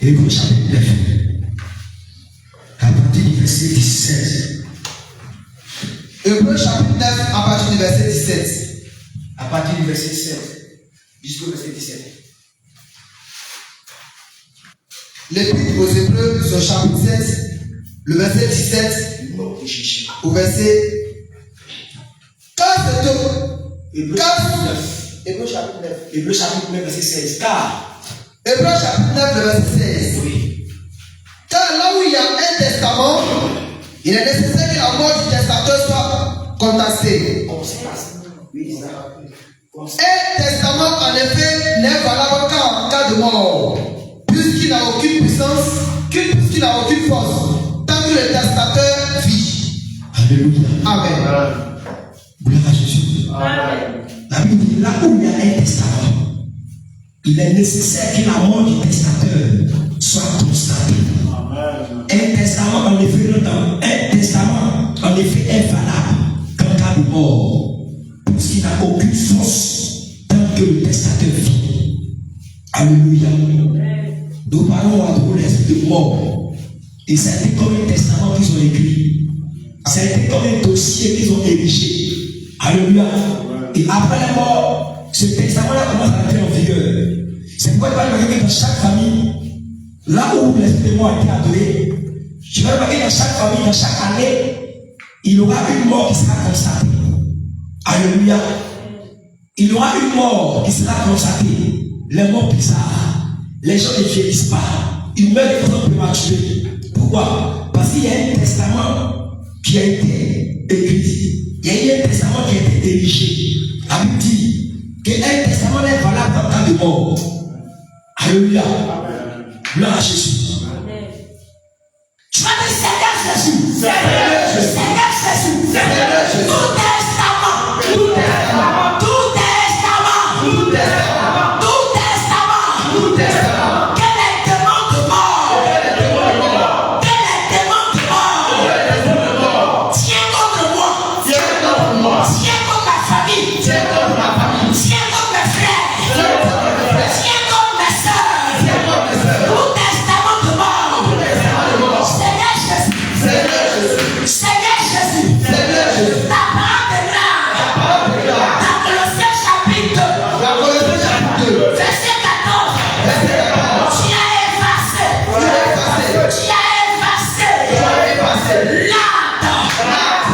Hébreux chapitre 9. À partir du verset 17. Hébreux chapitre 9 à partir du verset 17. À partir du verset 7 jusqu'au verset 17. L'Épître aux Hébreux, son chapitre 7, le verset 17 au verset 15. Hébreux chapitre 9. Hébreux chapitre 9. Hébreux chapitre 9, verset 16. Car, Hébreux chapitre 9, le verset 16. oui, Car là où il y a un testament, il est nécessaire que la mort du testateur soit contestée. Un testament, en effet, n'est valable qu'en cas de mort, puisqu'il n'a aucune puissance, puisqu'il n'a aucune force, tant que le testateur vit. alléluia. Amen. Gloire à Jésus. La Bible dit, là où il y a un testament, il est nécessaire que la mort du testateur soit constatée. Un testament, en effet, est valable qu'en cas de mort, puisqu'il n'a aucune force tant que le testateur vit. Alléluia. Nous parlons à trop l'esprit de mort. Et ça a été comme un testament qu'ils ont écrit. Ça a été comme un dossier qu'ils ont érigé. Alléluia. Et après la mort, ce testament-là commence à entrer en vigueur. C'est pourquoi il va remarquer que dans chaque famille, là où l'esprit de mort a été adoré, je vais remarquer dans chaque famille, dans chaque année, il y aura une mort qui sera constatée. Alléluia. Il y aura une mort qui sera constatée. Les morts bizarres. Les gens ne vieillissent pas. Ils meurent de façon prématurée. Pourquoi? Parce qu'il y a un testament qui a été écrit. Il y a eu un testament qui a été érigé. La Bible dit qu'un testament n'est valable en cas de mort. Alléluia. Gloire à Jésus. Tu vas dire Seigneur Jésus. Seigneur Jésus. Seigneur Jésus. Tout testament. Tout testament. Tout testament. Tout testament. Tout testament. Tout testament. Quel est le démon de mort? Quel est le démon de mort? Tiens contre moi. Tiens contre moi. Tiens contre ma famille. Tiens contre ma famille. Tiens contre mes frères. Tiens contre mes frères. Tiens contre mes soeurs. Tiens contre mes soeurs. Tout testament de mort. Tout testament de mort. Seigneur Jésus. Seigneur Jésus. Seigneur Jésus. Seigneur Jésus. Ta parole déclare. Ta parole déclare. Dans Colossiens chapitre 2. Dans Colossiens chapitre 2. Verset 14. Verset 14. Tu as effacé. Tu as effacé. Tu as effacé. Tu as effacé. L'acte.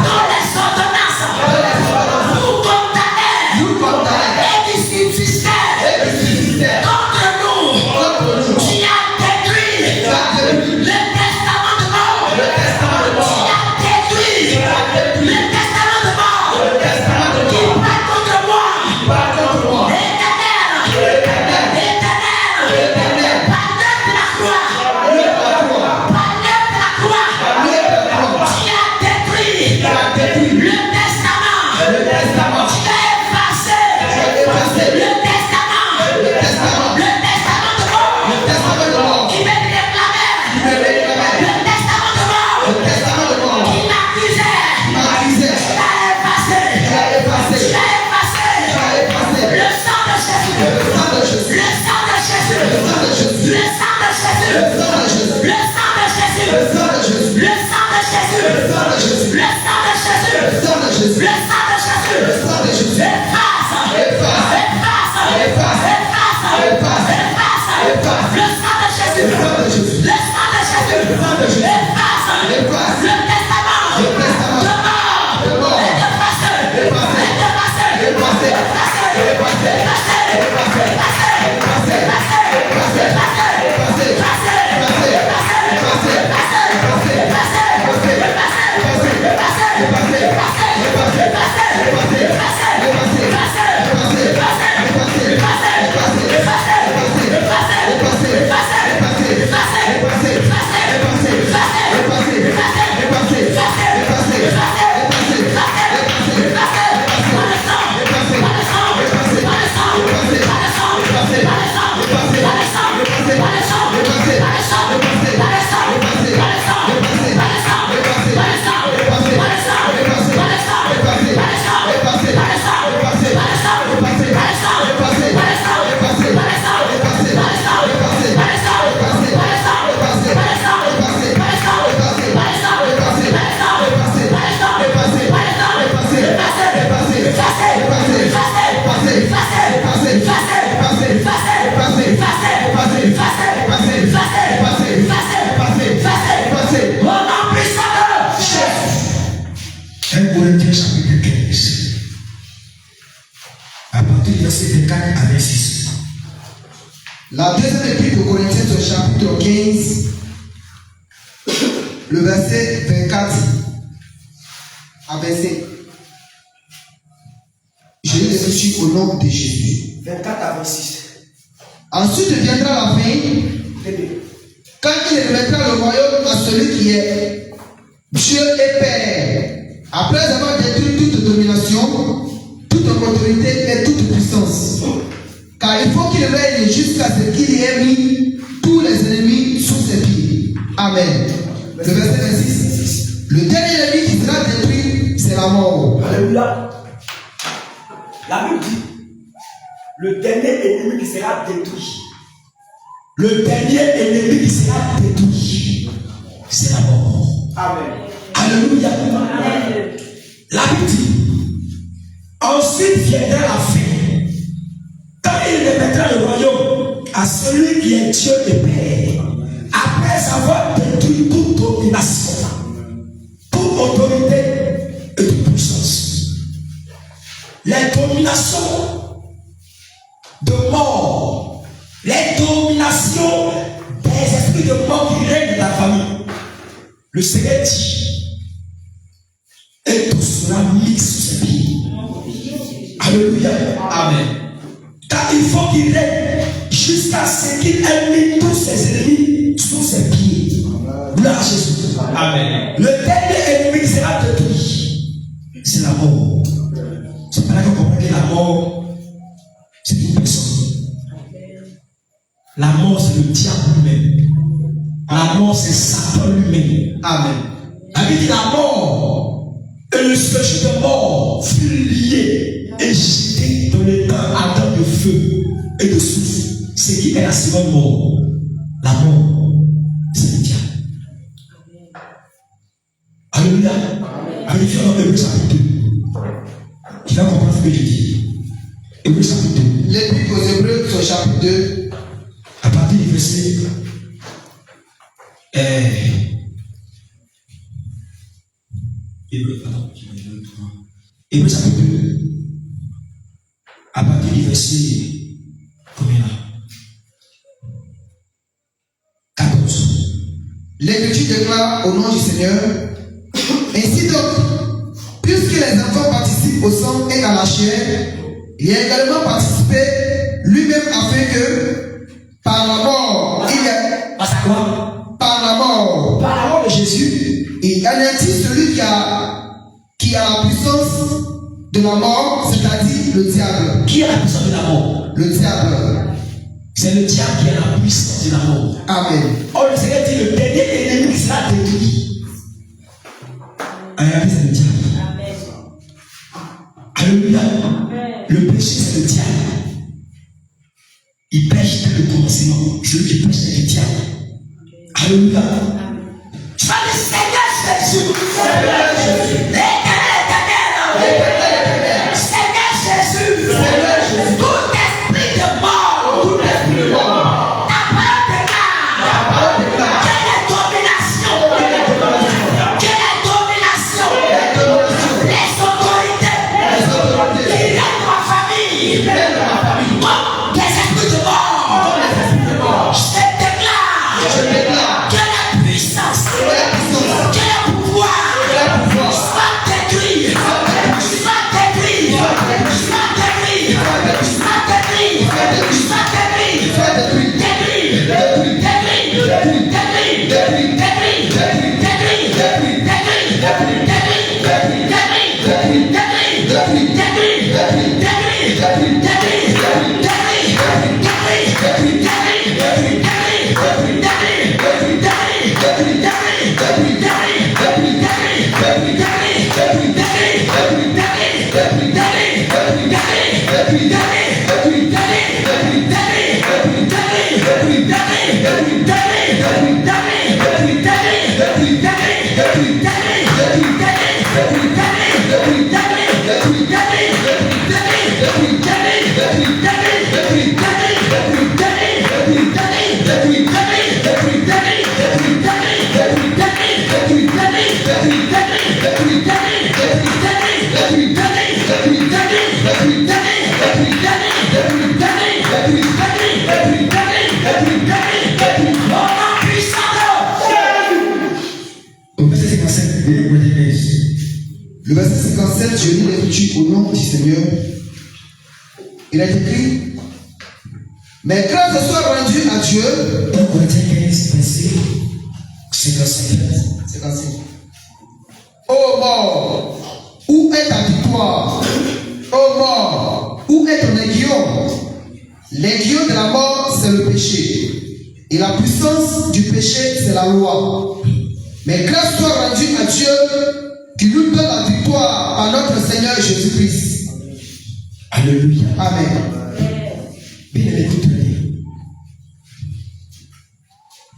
Dans les ordonnances. Dans les ordonnances. Nous condamnés. Nous condamnés. Et qui subsistaient. Et qui subsistaient. Contre nous. Contre nous. Tu as détruit. Tu as détruit. Le testament de mort. Le testament de mort. Tu as détruit. Tu as détruit. Le testament de mort. Le testament de mort. Qui parle contre moi. Qui parle contre moi. Éternel. Éternel. Éternel. Éternel. Par l'œuvre de la croix. Par l'œuvre de la croix. Par l'œuvre de la croix. Par l'œuvre de la croix. Tu as détruit. Tu as détruit. Le testament. Le testament. Tu as effacé. Tu as effacé. Le testament. Le testament. Le testament de mort. Le testament de mort. Qui me réclamait. Qui me réclamait. Le testament de mort. Le testament de mort. Qui m'accusait. Qui m'accusait. Tu as effacé. Tu as effacé. Tu as effacé. Tu as effacé. Le sang de Jésus. Le sang de Jésus. Le sang de Jésus. Le sang de Jésus. Le sang de Jésus. Le sang de Jésus. Le sang de Jésus. Le sang de Jésus. Le sang de Jésus. Le sang de Jésus. Le sang de Jésus. Le sang de Jésus. Le sang de Jésus. Le sang de Jésus. Efface. Efface. Efface. Efface. Efface. Efface. Efface. Le sang de Jésus. Le sang de Jésus. Le sang de Jésus. Le sang de Jésus. Efface. Efface. Le testament. Le testament. De mort. De mort. Efface. Efface. Efface. Efface. Efface. Efface. Efface. Efface. La deuxième épître aux Corinthiens, au chapitre 15, le verset 24 à 25. Je lis l'écriture au nom de Jésus. 24 à 26. Ensuite viendra la fin, quand il remettra le royaume à celui qui est Dieu et Père, après avoir détruit toute domination, toute autorité et toute puissance. Car il faut qu'il règne jusqu'à ce qu'il y ait mis tous les ennemis sous ses pieds. Amen. Le verset 26. Le dernier ennemi qui sera détruit, c'est la mort. Alléluia. La Bible dit, le dernier ennemi qui sera détruit. Le dernier ennemi qui sera détruit, c'est la mort. Amen. Alléluia. Amen. La Bible dit, ensuite viendra la fin. Quand il remettra le royaume à celui qui est Dieu et Père, après avoir détruit toute domination, toute autorité et toute puissance. Les dominations de mort, les dominations des esprits de mort qui règnent dans la famille, le Seigneur dit, et tout sera mis sous ses pieds. Alléluia. Amen. Car il faut qu'il règne jusqu'à ce qu'il ait mis tous ses ennemis sous ses pieds. Gloire à Jésus. Amen. Le dernier ennemi qui sera détruit, c'est la mort. C'est pas là qu'on comprend que la mort, c'est une personne. La mort, c'est le diable lui-même. La mort, c'est Satan lui-même. Amen. La Bible dit la mort et le séjour de mort furent liés et jetés dans les temps ardents de feu et de souffle. Ce qui est la seconde mort. La mort, c'est le diable. Alléluia. Allez, dans Hébreux chapitre 2. Tu vas comprendre ce que je dis. Hébreux chapitre 2. L'épître aux Hébreux, au chapitre 2. À partir du verset. Hébreux chapitre 2. À partir du verset. Combien là? 14. L'Écriture déclare au nom du Seigneur. Ainsi donc, puisque les enfants participent au sang et à la chair, il a également participé lui-même afin que, par la mort, il ait. Parce que quoi? Par la mort. Par la mort de Jésus. Il anéantit celui qui a la puissance de la mort, c'est-à-dire le diable. Qui a la puissance de la mort? Le diable. C'est le diable qui a la puissance de la mort. Amen. Or, le Seigneur dit le dernier ennemi qui sera détruit. Regardez, c'est le diable. Alléluia. Le péché, c'est le diable. Il pêche dès le commencement. Celui qui pêche, c'est le diable. Alléluia. Tu vas dire Seigneur Jésus. Seigneur Jésus. Seigneur Jésus. Seigneur Jésus. Tout esprit de mort. Tout esprit de mort. Ta parole déclare. Ta parole déclare. Quelle est domination. Quelle est domination. Les autorités. Les autorités. Qui règnent dans ma famille. Qui règnent dans ma famille. Comme des esprits de mort. Comme des esprits de mort. Je déclare. Je déclare. Que la puissance. Que la puissance. Que le pouvoir. Que le pouvoir. Soit détruit. Soit détruit. Soit détruit. Soit détruit. Soit détruit. Soit détruit. Détruit. Détruit. Détruit. Détruit. Détruit. Détruit. Détruit. Détruit. Détruit. Détruit. Détruit. Détruit. Détruit. Détruit. Détruit. Détruit. Détruit. Détruit. Détruit. Le verset 57, je lis l'écriture au nom du Seigneur. Il est écrit: mais grâce soit rendue à Dieu. Dans Corinthiens 15, verset 55. Ô mort, où est ta victoire? Ô mort, où est ton aiguillon? L'aiguillon de la mort, c'est le péché. Et la puissance du péché, c'est la loi. Mais grâce soit rendue à Dieu qui nous donne la victoire par notre Seigneur Jésus-Christ. Alléluia. Amen. Bien aimé, écoutez.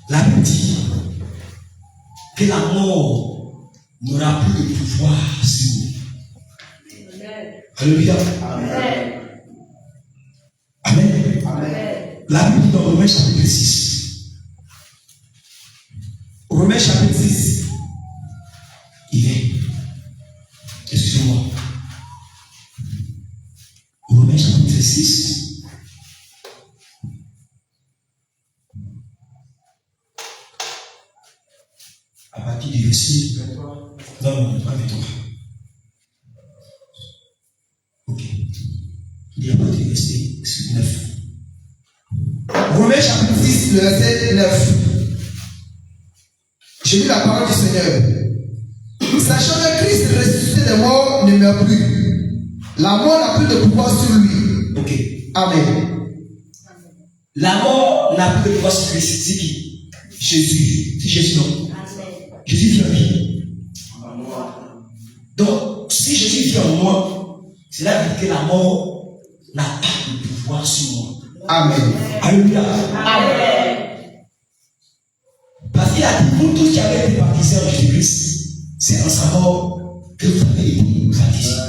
La Bible dit que la mort n'aura plus de pouvoir sur nous. Alléluia. Amen. Amen. La Bible dit dans Romains chapitre 6. Romains chapitre 6. Il est. Excusez-moi. Romains chapitre 6. À partir du verset. Non, pas 23. Ok. Il y a pas de verset 9. Romains chapitre 6, le verset 9. J'ai lu la parole du Seigneur. Sachant que Christ ressuscité des morts ne meurt plus. La mort n'a plus de pouvoir sur lui. Ok. Amen. La mort n'a plus de pouvoir sur Christ. C'est qui? Jésus. C'est Jésus, non? Jésus vit en qui? Donc, si Jésus vit en moi, cela veut dire que la mort n'a pas de pouvoir sur moi. Amen. Alléluia. Amen. Parce qu'il a dit, vous tous qui avez été baptisés en Jésus-Christ, c'est en sa mort que vous avez été baptisés.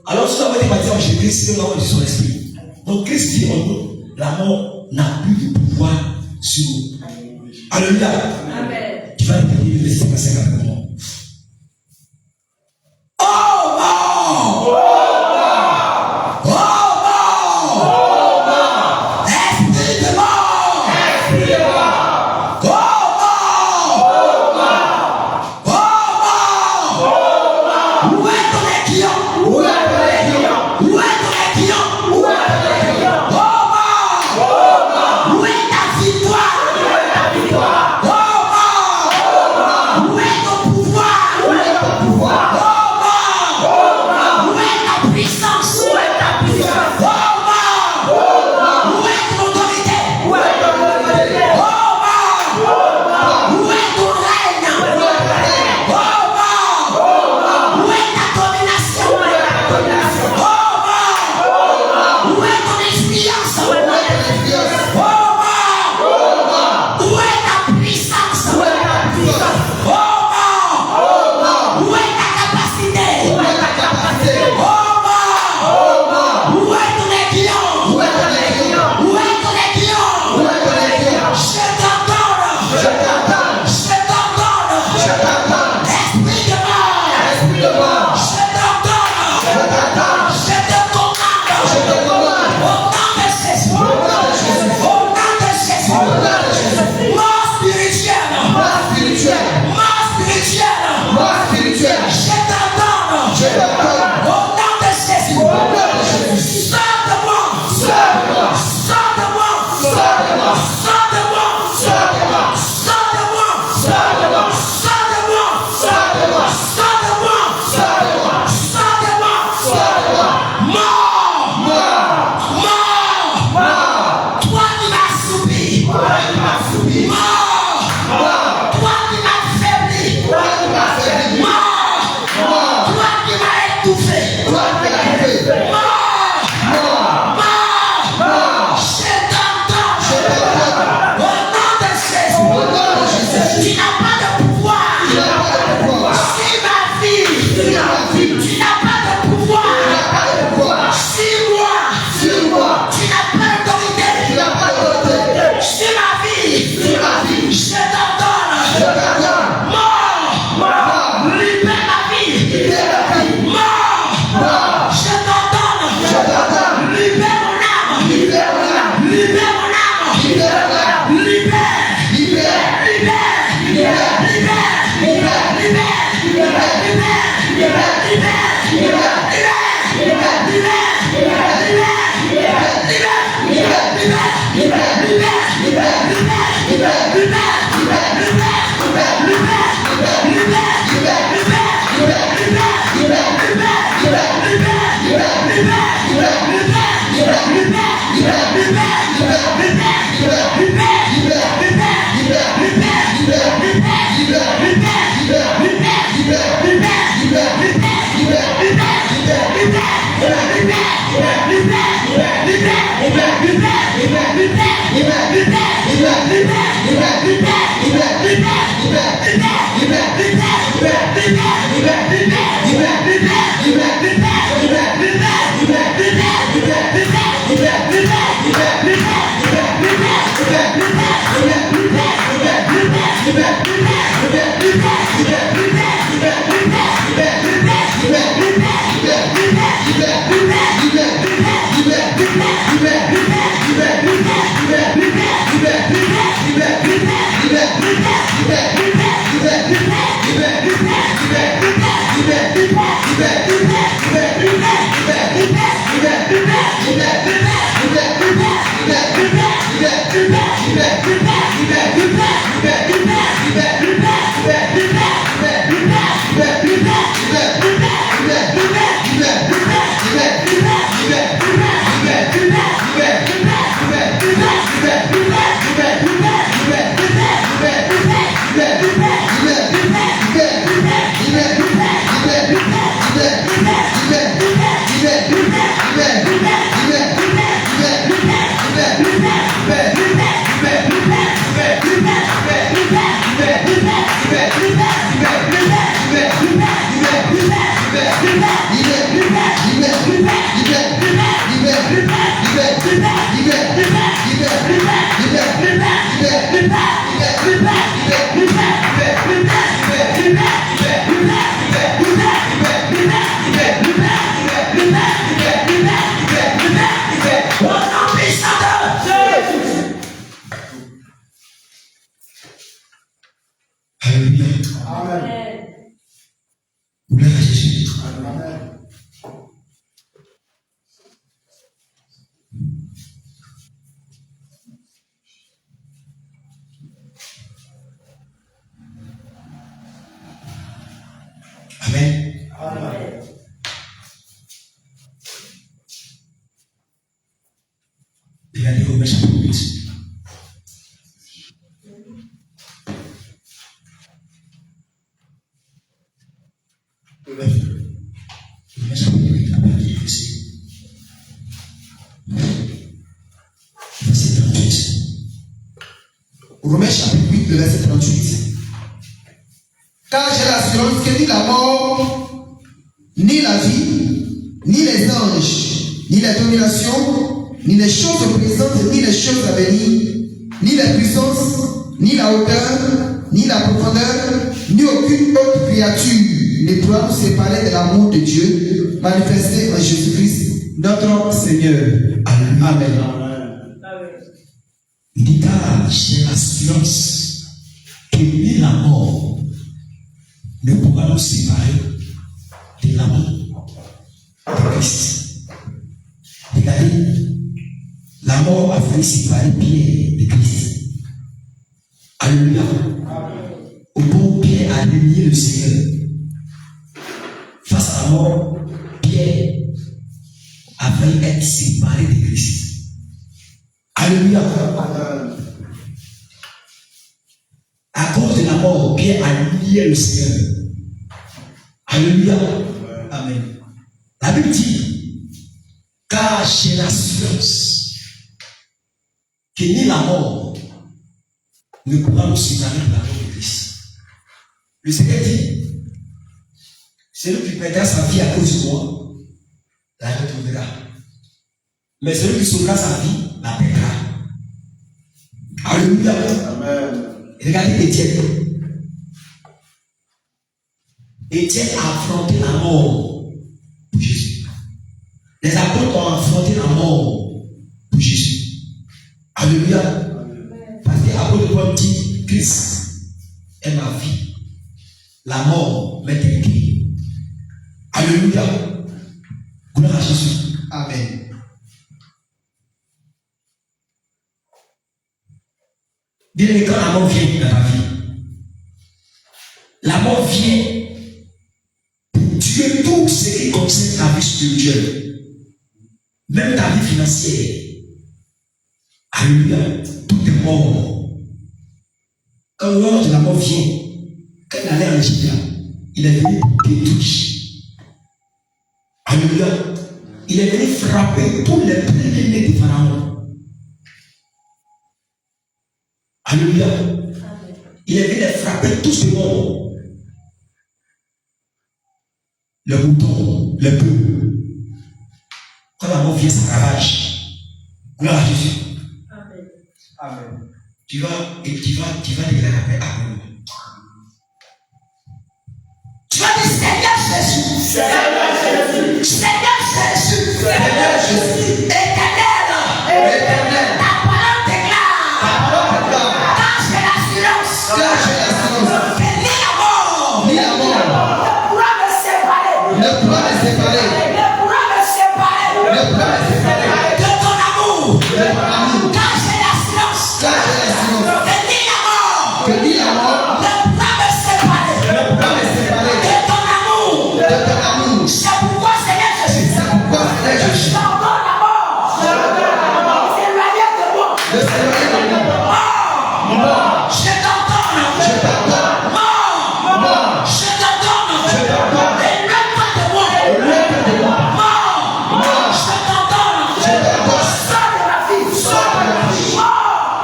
Alors, si nous avons été baptisés en Jésus-Christ, c'est que nous avons reçu son esprit. Donc, Christ vit en nous. La mort n'a plus de pouvoir sur nous. Alléluia. Amen. Tu vas répéter le verset 55 avec moi. Oh mort! Oh mort! Esprit de mort! Oh mort! Oh mort! Où est ton aiguillon? Où est ton aiguillon? Où est ton aiguillon? Où est ton aiguillon? Oh mort! Où est ta victoire? Où est ta victoire? Oh mort! Où est ton pouvoir? Regardez Romains chapitre 8. Romains chapitre 8, à partir du verset 38. Romains chapitre 8, le verset 38. Car j'ai l'assurance que ni la mort, ni la vie, ni les anges, ni la domination, ni les choses présentes, ni les choses à venir, ni la puissance, ni la hauteur, ni la profondeur, ni aucune autre créature ne pourra nous séparer de l'amour de Dieu manifesté en Jésus-Christ, notre Seigneur. Amen. Il dit car j'ai l'assurance que ni la mort ne pourra nous séparer de l'amour de Christ. Regardez, la mort a failli séparer Pierre de Christ. Alléluia. Au bon Pierre a nié le Seigneur. Face à la mort, Pierre a failli être séparé de Christ. Alléluia. À cause de la mort, Pierre a nié le Seigneur. Alléluia. Amen. La Bible dit, car j'ai l'assurance que ni la mort ne pourra nous séparer de l'amour de Christ. Le Seigneur dit, celui qui perdra sa vie à cause de moi, la retrouvera. Mais celui qui sauvera sa vie, la perdra. Alléluia. Amen. Regardez Étienne. Étienne a affronté la mort pour Jésus. Les apôtres ont affronté la mort pour Jésus. Alléluia. Parce que l'apôtre Paul dit, Christ est ma vie. La mort m'est interdite. Alléluia. Gloire à Jésus. Amen. Bien, quand la mort vient dans ta vie, la mort vient pour tuer tout ce qui concerne ta vie spirituelle, même ta vie financière. Alléluia. Tout est mort. Quand l'heure de la mort vient, quand il allait en Égypte, il est venu détruire. Alléluia. Il est venu frapper tous les premiers-nés de Pharaon. Alléluia. Il est venu les frapper tous les morts. Le mouton, le bœuf. Quand la mort vient, ça ravage. Gloire à Jésus. Amen. Tu vas déclarer après. Amen. Tu vas dire Seigneur Jésus. Seigneur Jésus. Seigneur Jésus. Seigneur Jésus. Éternel. Ta parole déclare. Quand j'ai l'assurance. Que ni la mort. Ni la mort Ne pourra me séparer. ne pourra me séparer. Ne pourra me séparer. Ne pourra me séparer De ton amour. de ton amour. Quand j'ai l'assurance. Car j'ai l'assurance Que ni la mort. que ni la mort Ne pourra me séparer. ne pourra me séparer De ton amour. de ton amour. C'est pourquoi Seigneur Jésus. C'est pourquoi, Seigneur Jésus, J'ordonne la mort. S'éloigner de moi. de s'éloigner de moi. Mort. Je t'ordonne. Je t'ordonne. Mort. Je t'ordonne. Éloigne-toi de moi. Éloigne-toi de moi. Mort. Je t'ordonne. Je t'ordonne. Sors de ma vie. Sors de ma vie.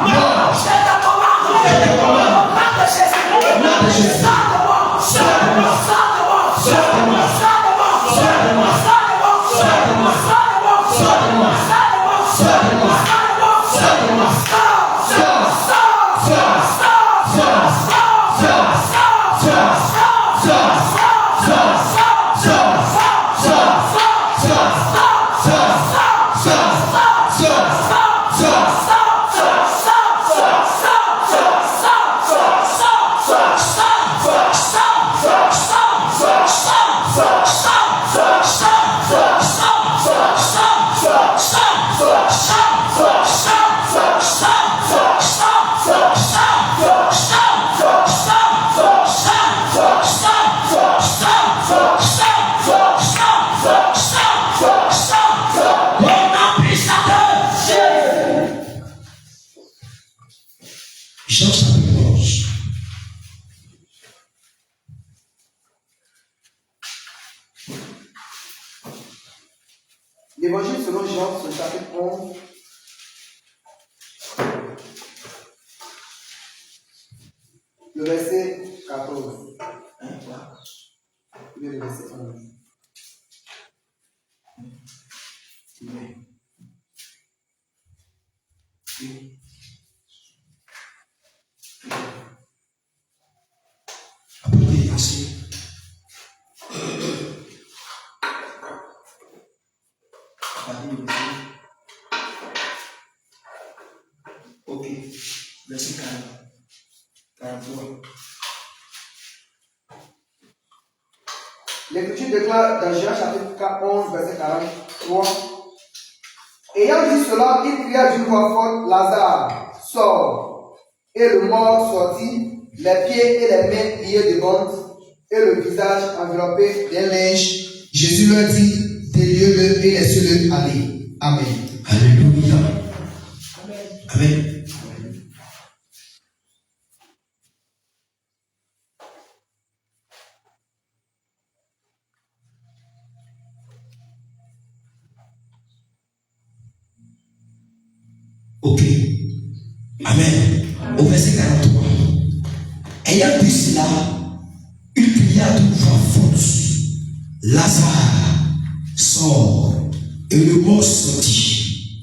Mort. Je te commande. Au nom de Jésus. Au nom de Jésus. Sors de moi. Sors de moi. Sors de moi. Sors de moi. Sors de moi. Sors de moi. Sors de moi. Sors de moi. Sors de moi. Sors de moi. Sors de moi. Sors de moi. Sors de moi. Sors de moi. Jean chapitre 11. L'évangile selon Jean, ce chapitre 11. Le verset 14. Le verset 11. Apportez les versets. Ok. Verset 43. L'Écriture déclare dans Jean chapitre 11, verset 43. Ayant dit cela, il cria d'une voix forte, Lazare, sors. Et le mort sortit, les pieds et les mains liés de bandes, et le visage enveloppé d'un linge. Jésus leur dit, déliez-le et laissez-le aller. Amen. Alléluia. Amen. Ok. Amen. Au verset 43. Ayant dit cela, il cria d'une voix forte, Lazare, sort. Et le mort sortit.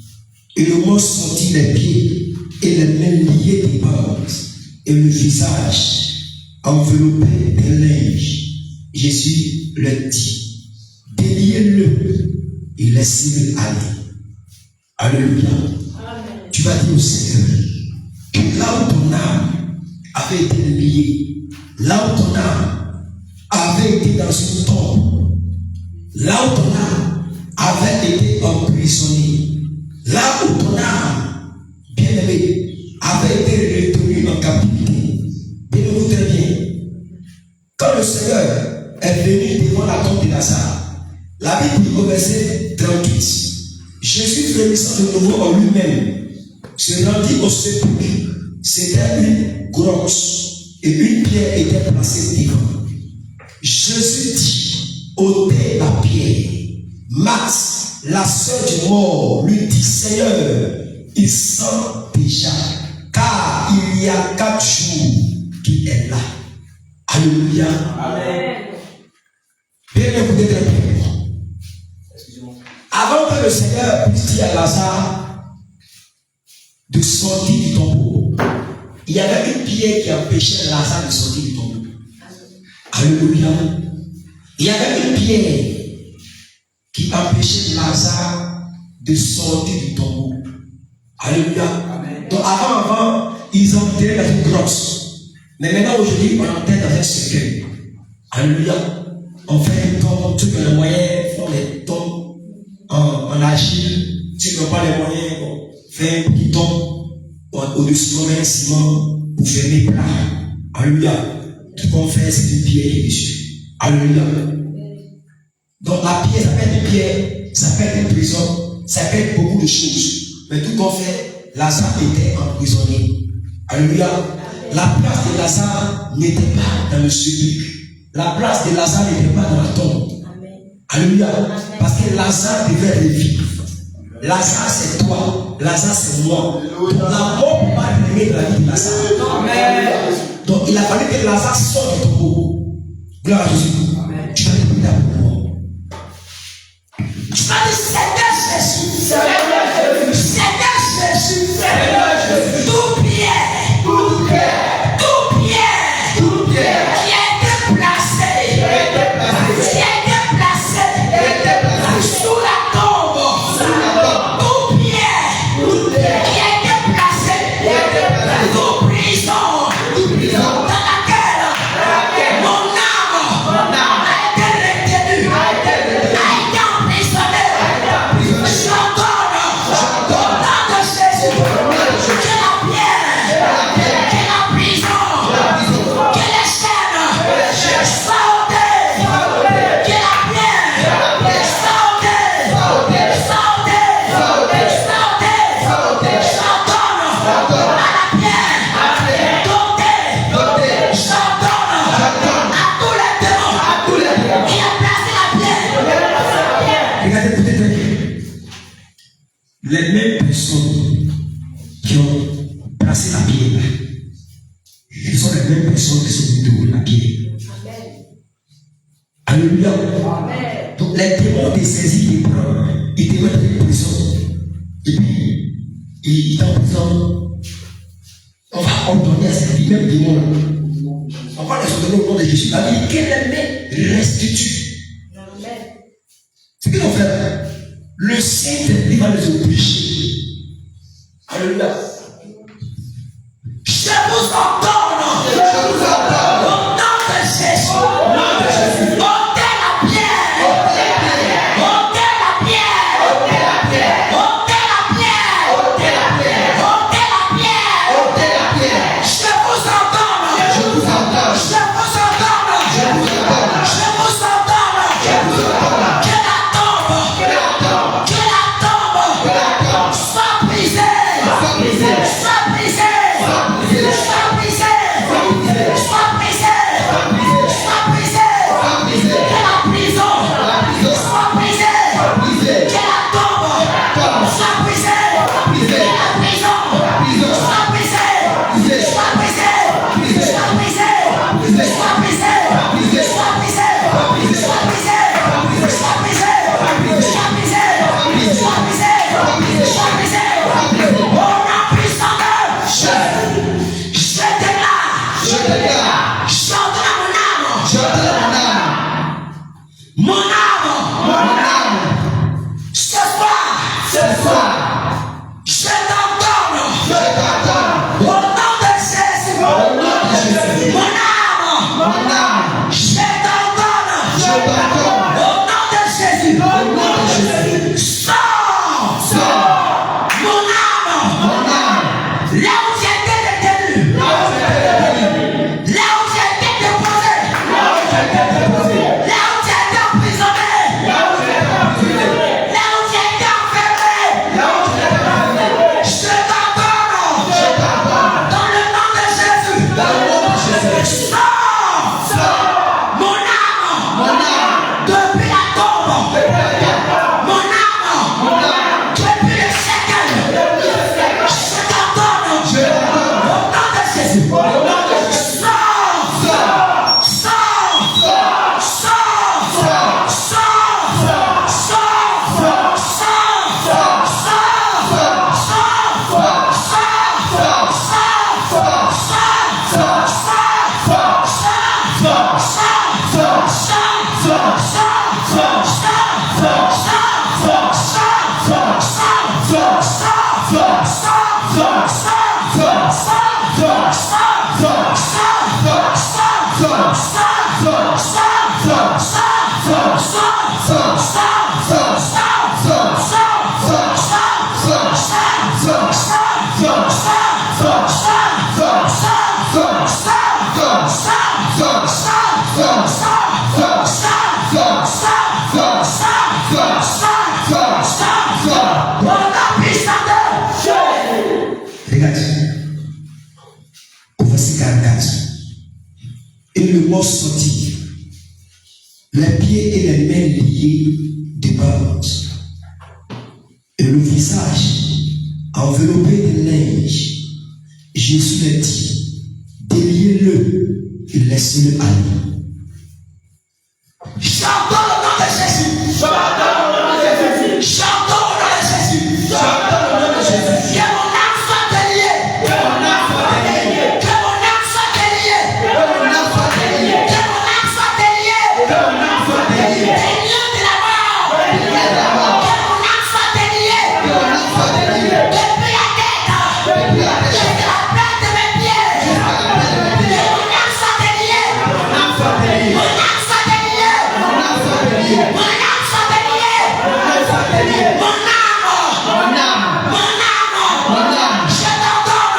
Et le mort sortit les pieds et les mains liés des bandes et le visage enveloppé d'un linge. Jésus leur dit, déliez-le et laissez-le aller. Alléluia. Tu vas dire au Seigneur que là où ton âme avait été liée, là où ton âme avait été dans une tombe, là où ton âme avait été emprisonnée, là où ton âme, bien-aimée, avait été retenue en captivité. Bien-aimé, très bien. Quand le Seigneur est venu devant la tombe de Lazare, la Bible dit au verset 38, Jésus frémissant de nouveau en lui-même, se rendit au sépulcre. C'était une grosse et une pierre était placée devant. Jésus dit, ôtez la pierre. Max, la sœur du mort, lui dit, Seigneur, il sent déjà, car il y il y a 4 jours qu'il est là. Alléluia. Amen. Bien écoutez très bien. Avant que le Seigneur puisse dire à Lazare de sortir du tombeau, il y avait une pierre qui empêchait Lazare de sortir du tombeau. Alléluia. Il y avait une pierre qui empêchait Lazare de sortir du tombeau. Alléluia. Amen. Donc avant, ils entraient dans une grotte. Mais maintenant, aujourd'hui, on entre dans un cercueil. Alléluia. On fait un tombe, ceux qui ont les moyens font les tombes en argile. Ceux qui n'ont pas les moyens, on fait un petit tombe au-dessus, on met un ciment pour fermer plat. Alléluia. Tout qu'on fait, c'est une pierre qui est dessus. Alléluia. Donc la pierre, ça peut être une pierre, ça peut être une prison, ça peut être beaucoup de choses. Mais tout qu'on fait, Lazare était emprisonné. Alléluia. La place de Lazare n'était pas dans le sépulcre. La place de Lazare n'était pas dans la tombe. Alléluia. Parce que Lazare devait revivre. Lazare c'est toi. Lazare c'est moi. Donc la mort ne peut pas régner de la vie de Lazare. Amen. Donc il a fallu que Lazare sorte du tombeau. Gloire à Jésus. Tu vas écouter pour moi. Tu vas dire Seigneur Jésus. Seigneur Jésus. Tout pierre. Sous la tombe, tout pierre qui a été placé, toute prison dans laquelle mon âme a été retenue, a été emprisonnée. J'ordonne au nom de Jésus que la pierre, que la prison, que les chaînes sortent, que la pierre les mêmes personnes qui ont placé la pierre, ce sont les mêmes personnes qui sont venues de la pierre. Alléluia. Donc les démons étaient saisis des bras, ils étaient dans une prison. Et puis, ils étaient en prison. On va ordonner à ces mêmes démons. On va les ordonner au nom de Jésus. La vie, qu'elle les restitue. Ce qu'ils ont fait, le Saint-Esprit va les obliger. Alléluia. Je vous ordonne au nom de Jésus. Ôtez la pierre. Ôtez la pierre. Ôtez la pierre. Ôtez la pierre. Ôtez la pierre. Ôtez la pierre. Ôtez la pierre. Je vous ordonne. Je vous ordonne. Je vous ordonne. Je vous ordonne. Je vous ordonne. Je vous ordonne. Que la tombe. Que la tombe. Que la tombe. Soit brisée. Soit brisée. Verset 44. Et le mort sortit, les pieds et les mains liés de bord, et le visage enveloppé de linge. Jésus leur dit, déliez-le et laissez-le aller. Chantons le nom de Jésus. Chantons le nom de Jésus. Chantons le nom de Jésus. Chantons le nom de Jésus. Que mon âme soit déliée. Que mon âme soit déliée. Que mon âme soit déliée. Que mon âme soit déliée. Que mon âme soit déliée. Que mon âme soit déliée. Déliée de la mort. Déliée de la mort. Que mon âme soit déliée. Que mon âme soit déliée. Depuis la tête. Depuis la tête. Jusqu'à la plante de mes pieds. Jusqu'à la plante de mes pieds. Que mon âme soit déliée. Que mon âme soit déliée. Mon âme soit déliée. Mon âme soit déliée. Mon âme soit déliée. Mon âme soit déliée. Mon âme. Mon âme. Mon âme. Je t'ordonne.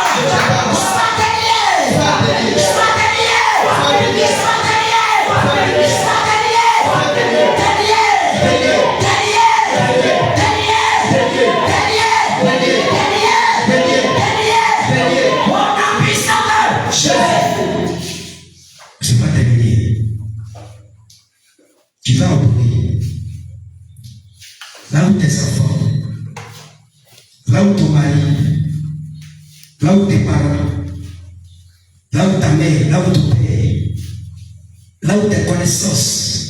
Sois délié. Sois délié. Sois délié. Sois délié. Sois délié. Sois délié. Sois délié. Sois délié. Délié. Délié. Délié. Délié. Délié. Délié. Délié. Délié. Mon âme puissante. C'est pas terminé. Tu vas obéir. Là où tes enfants, là où ton mari, là où tes parents, là où ta mère, là où ton père, là où tes connaissances,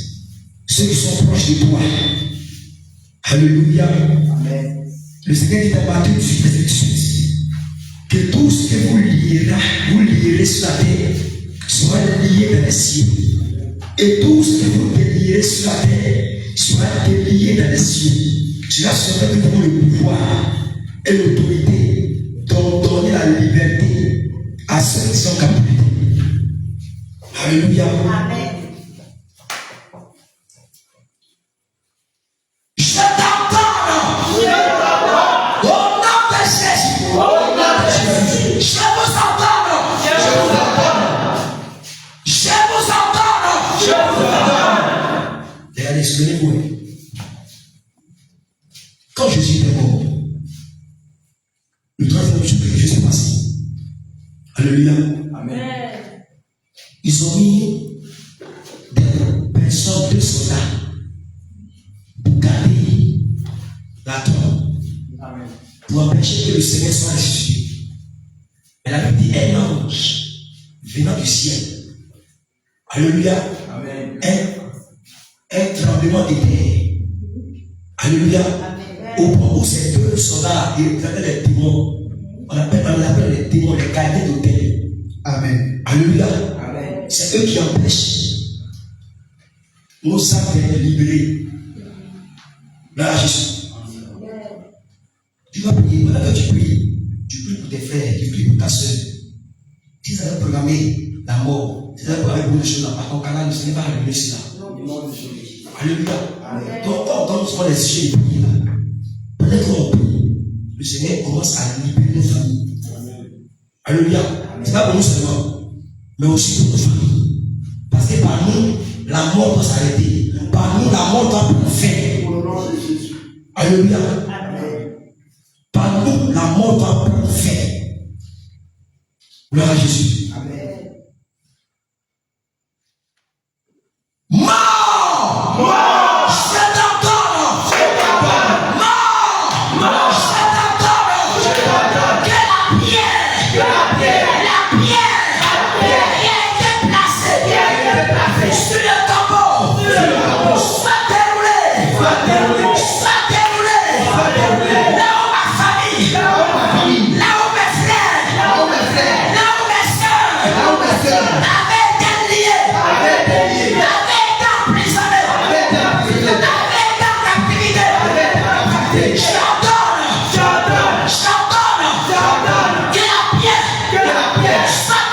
ceux qui sont proches de toi. Alléluia. Amen. Le Seigneur dit à Matthieu 18, verset 18, que tout ce que vous lierez sur la terre sera lié dans les cieux. Et tout ce que vous délierez sur la terre sera délié dans les cieux. Cela sera que nous avons le pouvoir et l'autorité d'ordonner la liberté à ceux qui sont captivés. Alléluia. Amen. Je t'entends. Au nom de Jésus. Au nom de Jésus. Je vous entends. Je vous entends. Je vous entends. Je vous entends. Regardez, souvenez-vous. Quand Jésus est mort, le troisième jour, quelque chose s'est passé. Alléluia. Amen. Ils ont mis des personnes, deux soldats, pour garder la tombe, Amen. pour empêcher que le Seigneur soit ressuscité. Mais la Bible dit un ange venant du ciel. Alléluia. Amen. Un tremblement de terre. Alléluia. Au point où ces deux soldats, ils avaient les démons. On appelle les démons les gardiens d'hôtel. Amen. Alléluia. Amen. C'est eux qui empêchent nos âmes d'être libérées. Là, Jésus. Tu vas prier. Voilà que tu pries. Tu pries pour tes frères, tu pries pour ta soeur. Si ça va programmer la mort, si ça va programmer beaucoup de choses là, par contre, Canal, ce n'est pas arrivé cela. Alléluia. Donc, quand on prend les sujets de prier là, peut-être qu'on prie, le Seigneur commence à libérer nos familles. Alléluia. Ce n'est pas pour nous seulement, mais aussi pour nos familles. Parce que par nous, la mort doit s'arrêter. Par nous, la mort doit prendre fin. Alléluia. Par nous, la mort doit prendre fin. Gloire à Jésus. Amen. Mort! Mort! Je t'entends! Je t'entends! Mort! Mort! Je t'entends! Que la pierre qui a été placée sur le tombeau soit déroulée! Soit déroulée! Là où ma famille! Là où mes frères! Là où mes sœurs! Avaient été liés! Avaient été emprisonnés! Avaient été en captivité! J'ordonne que la pierre soit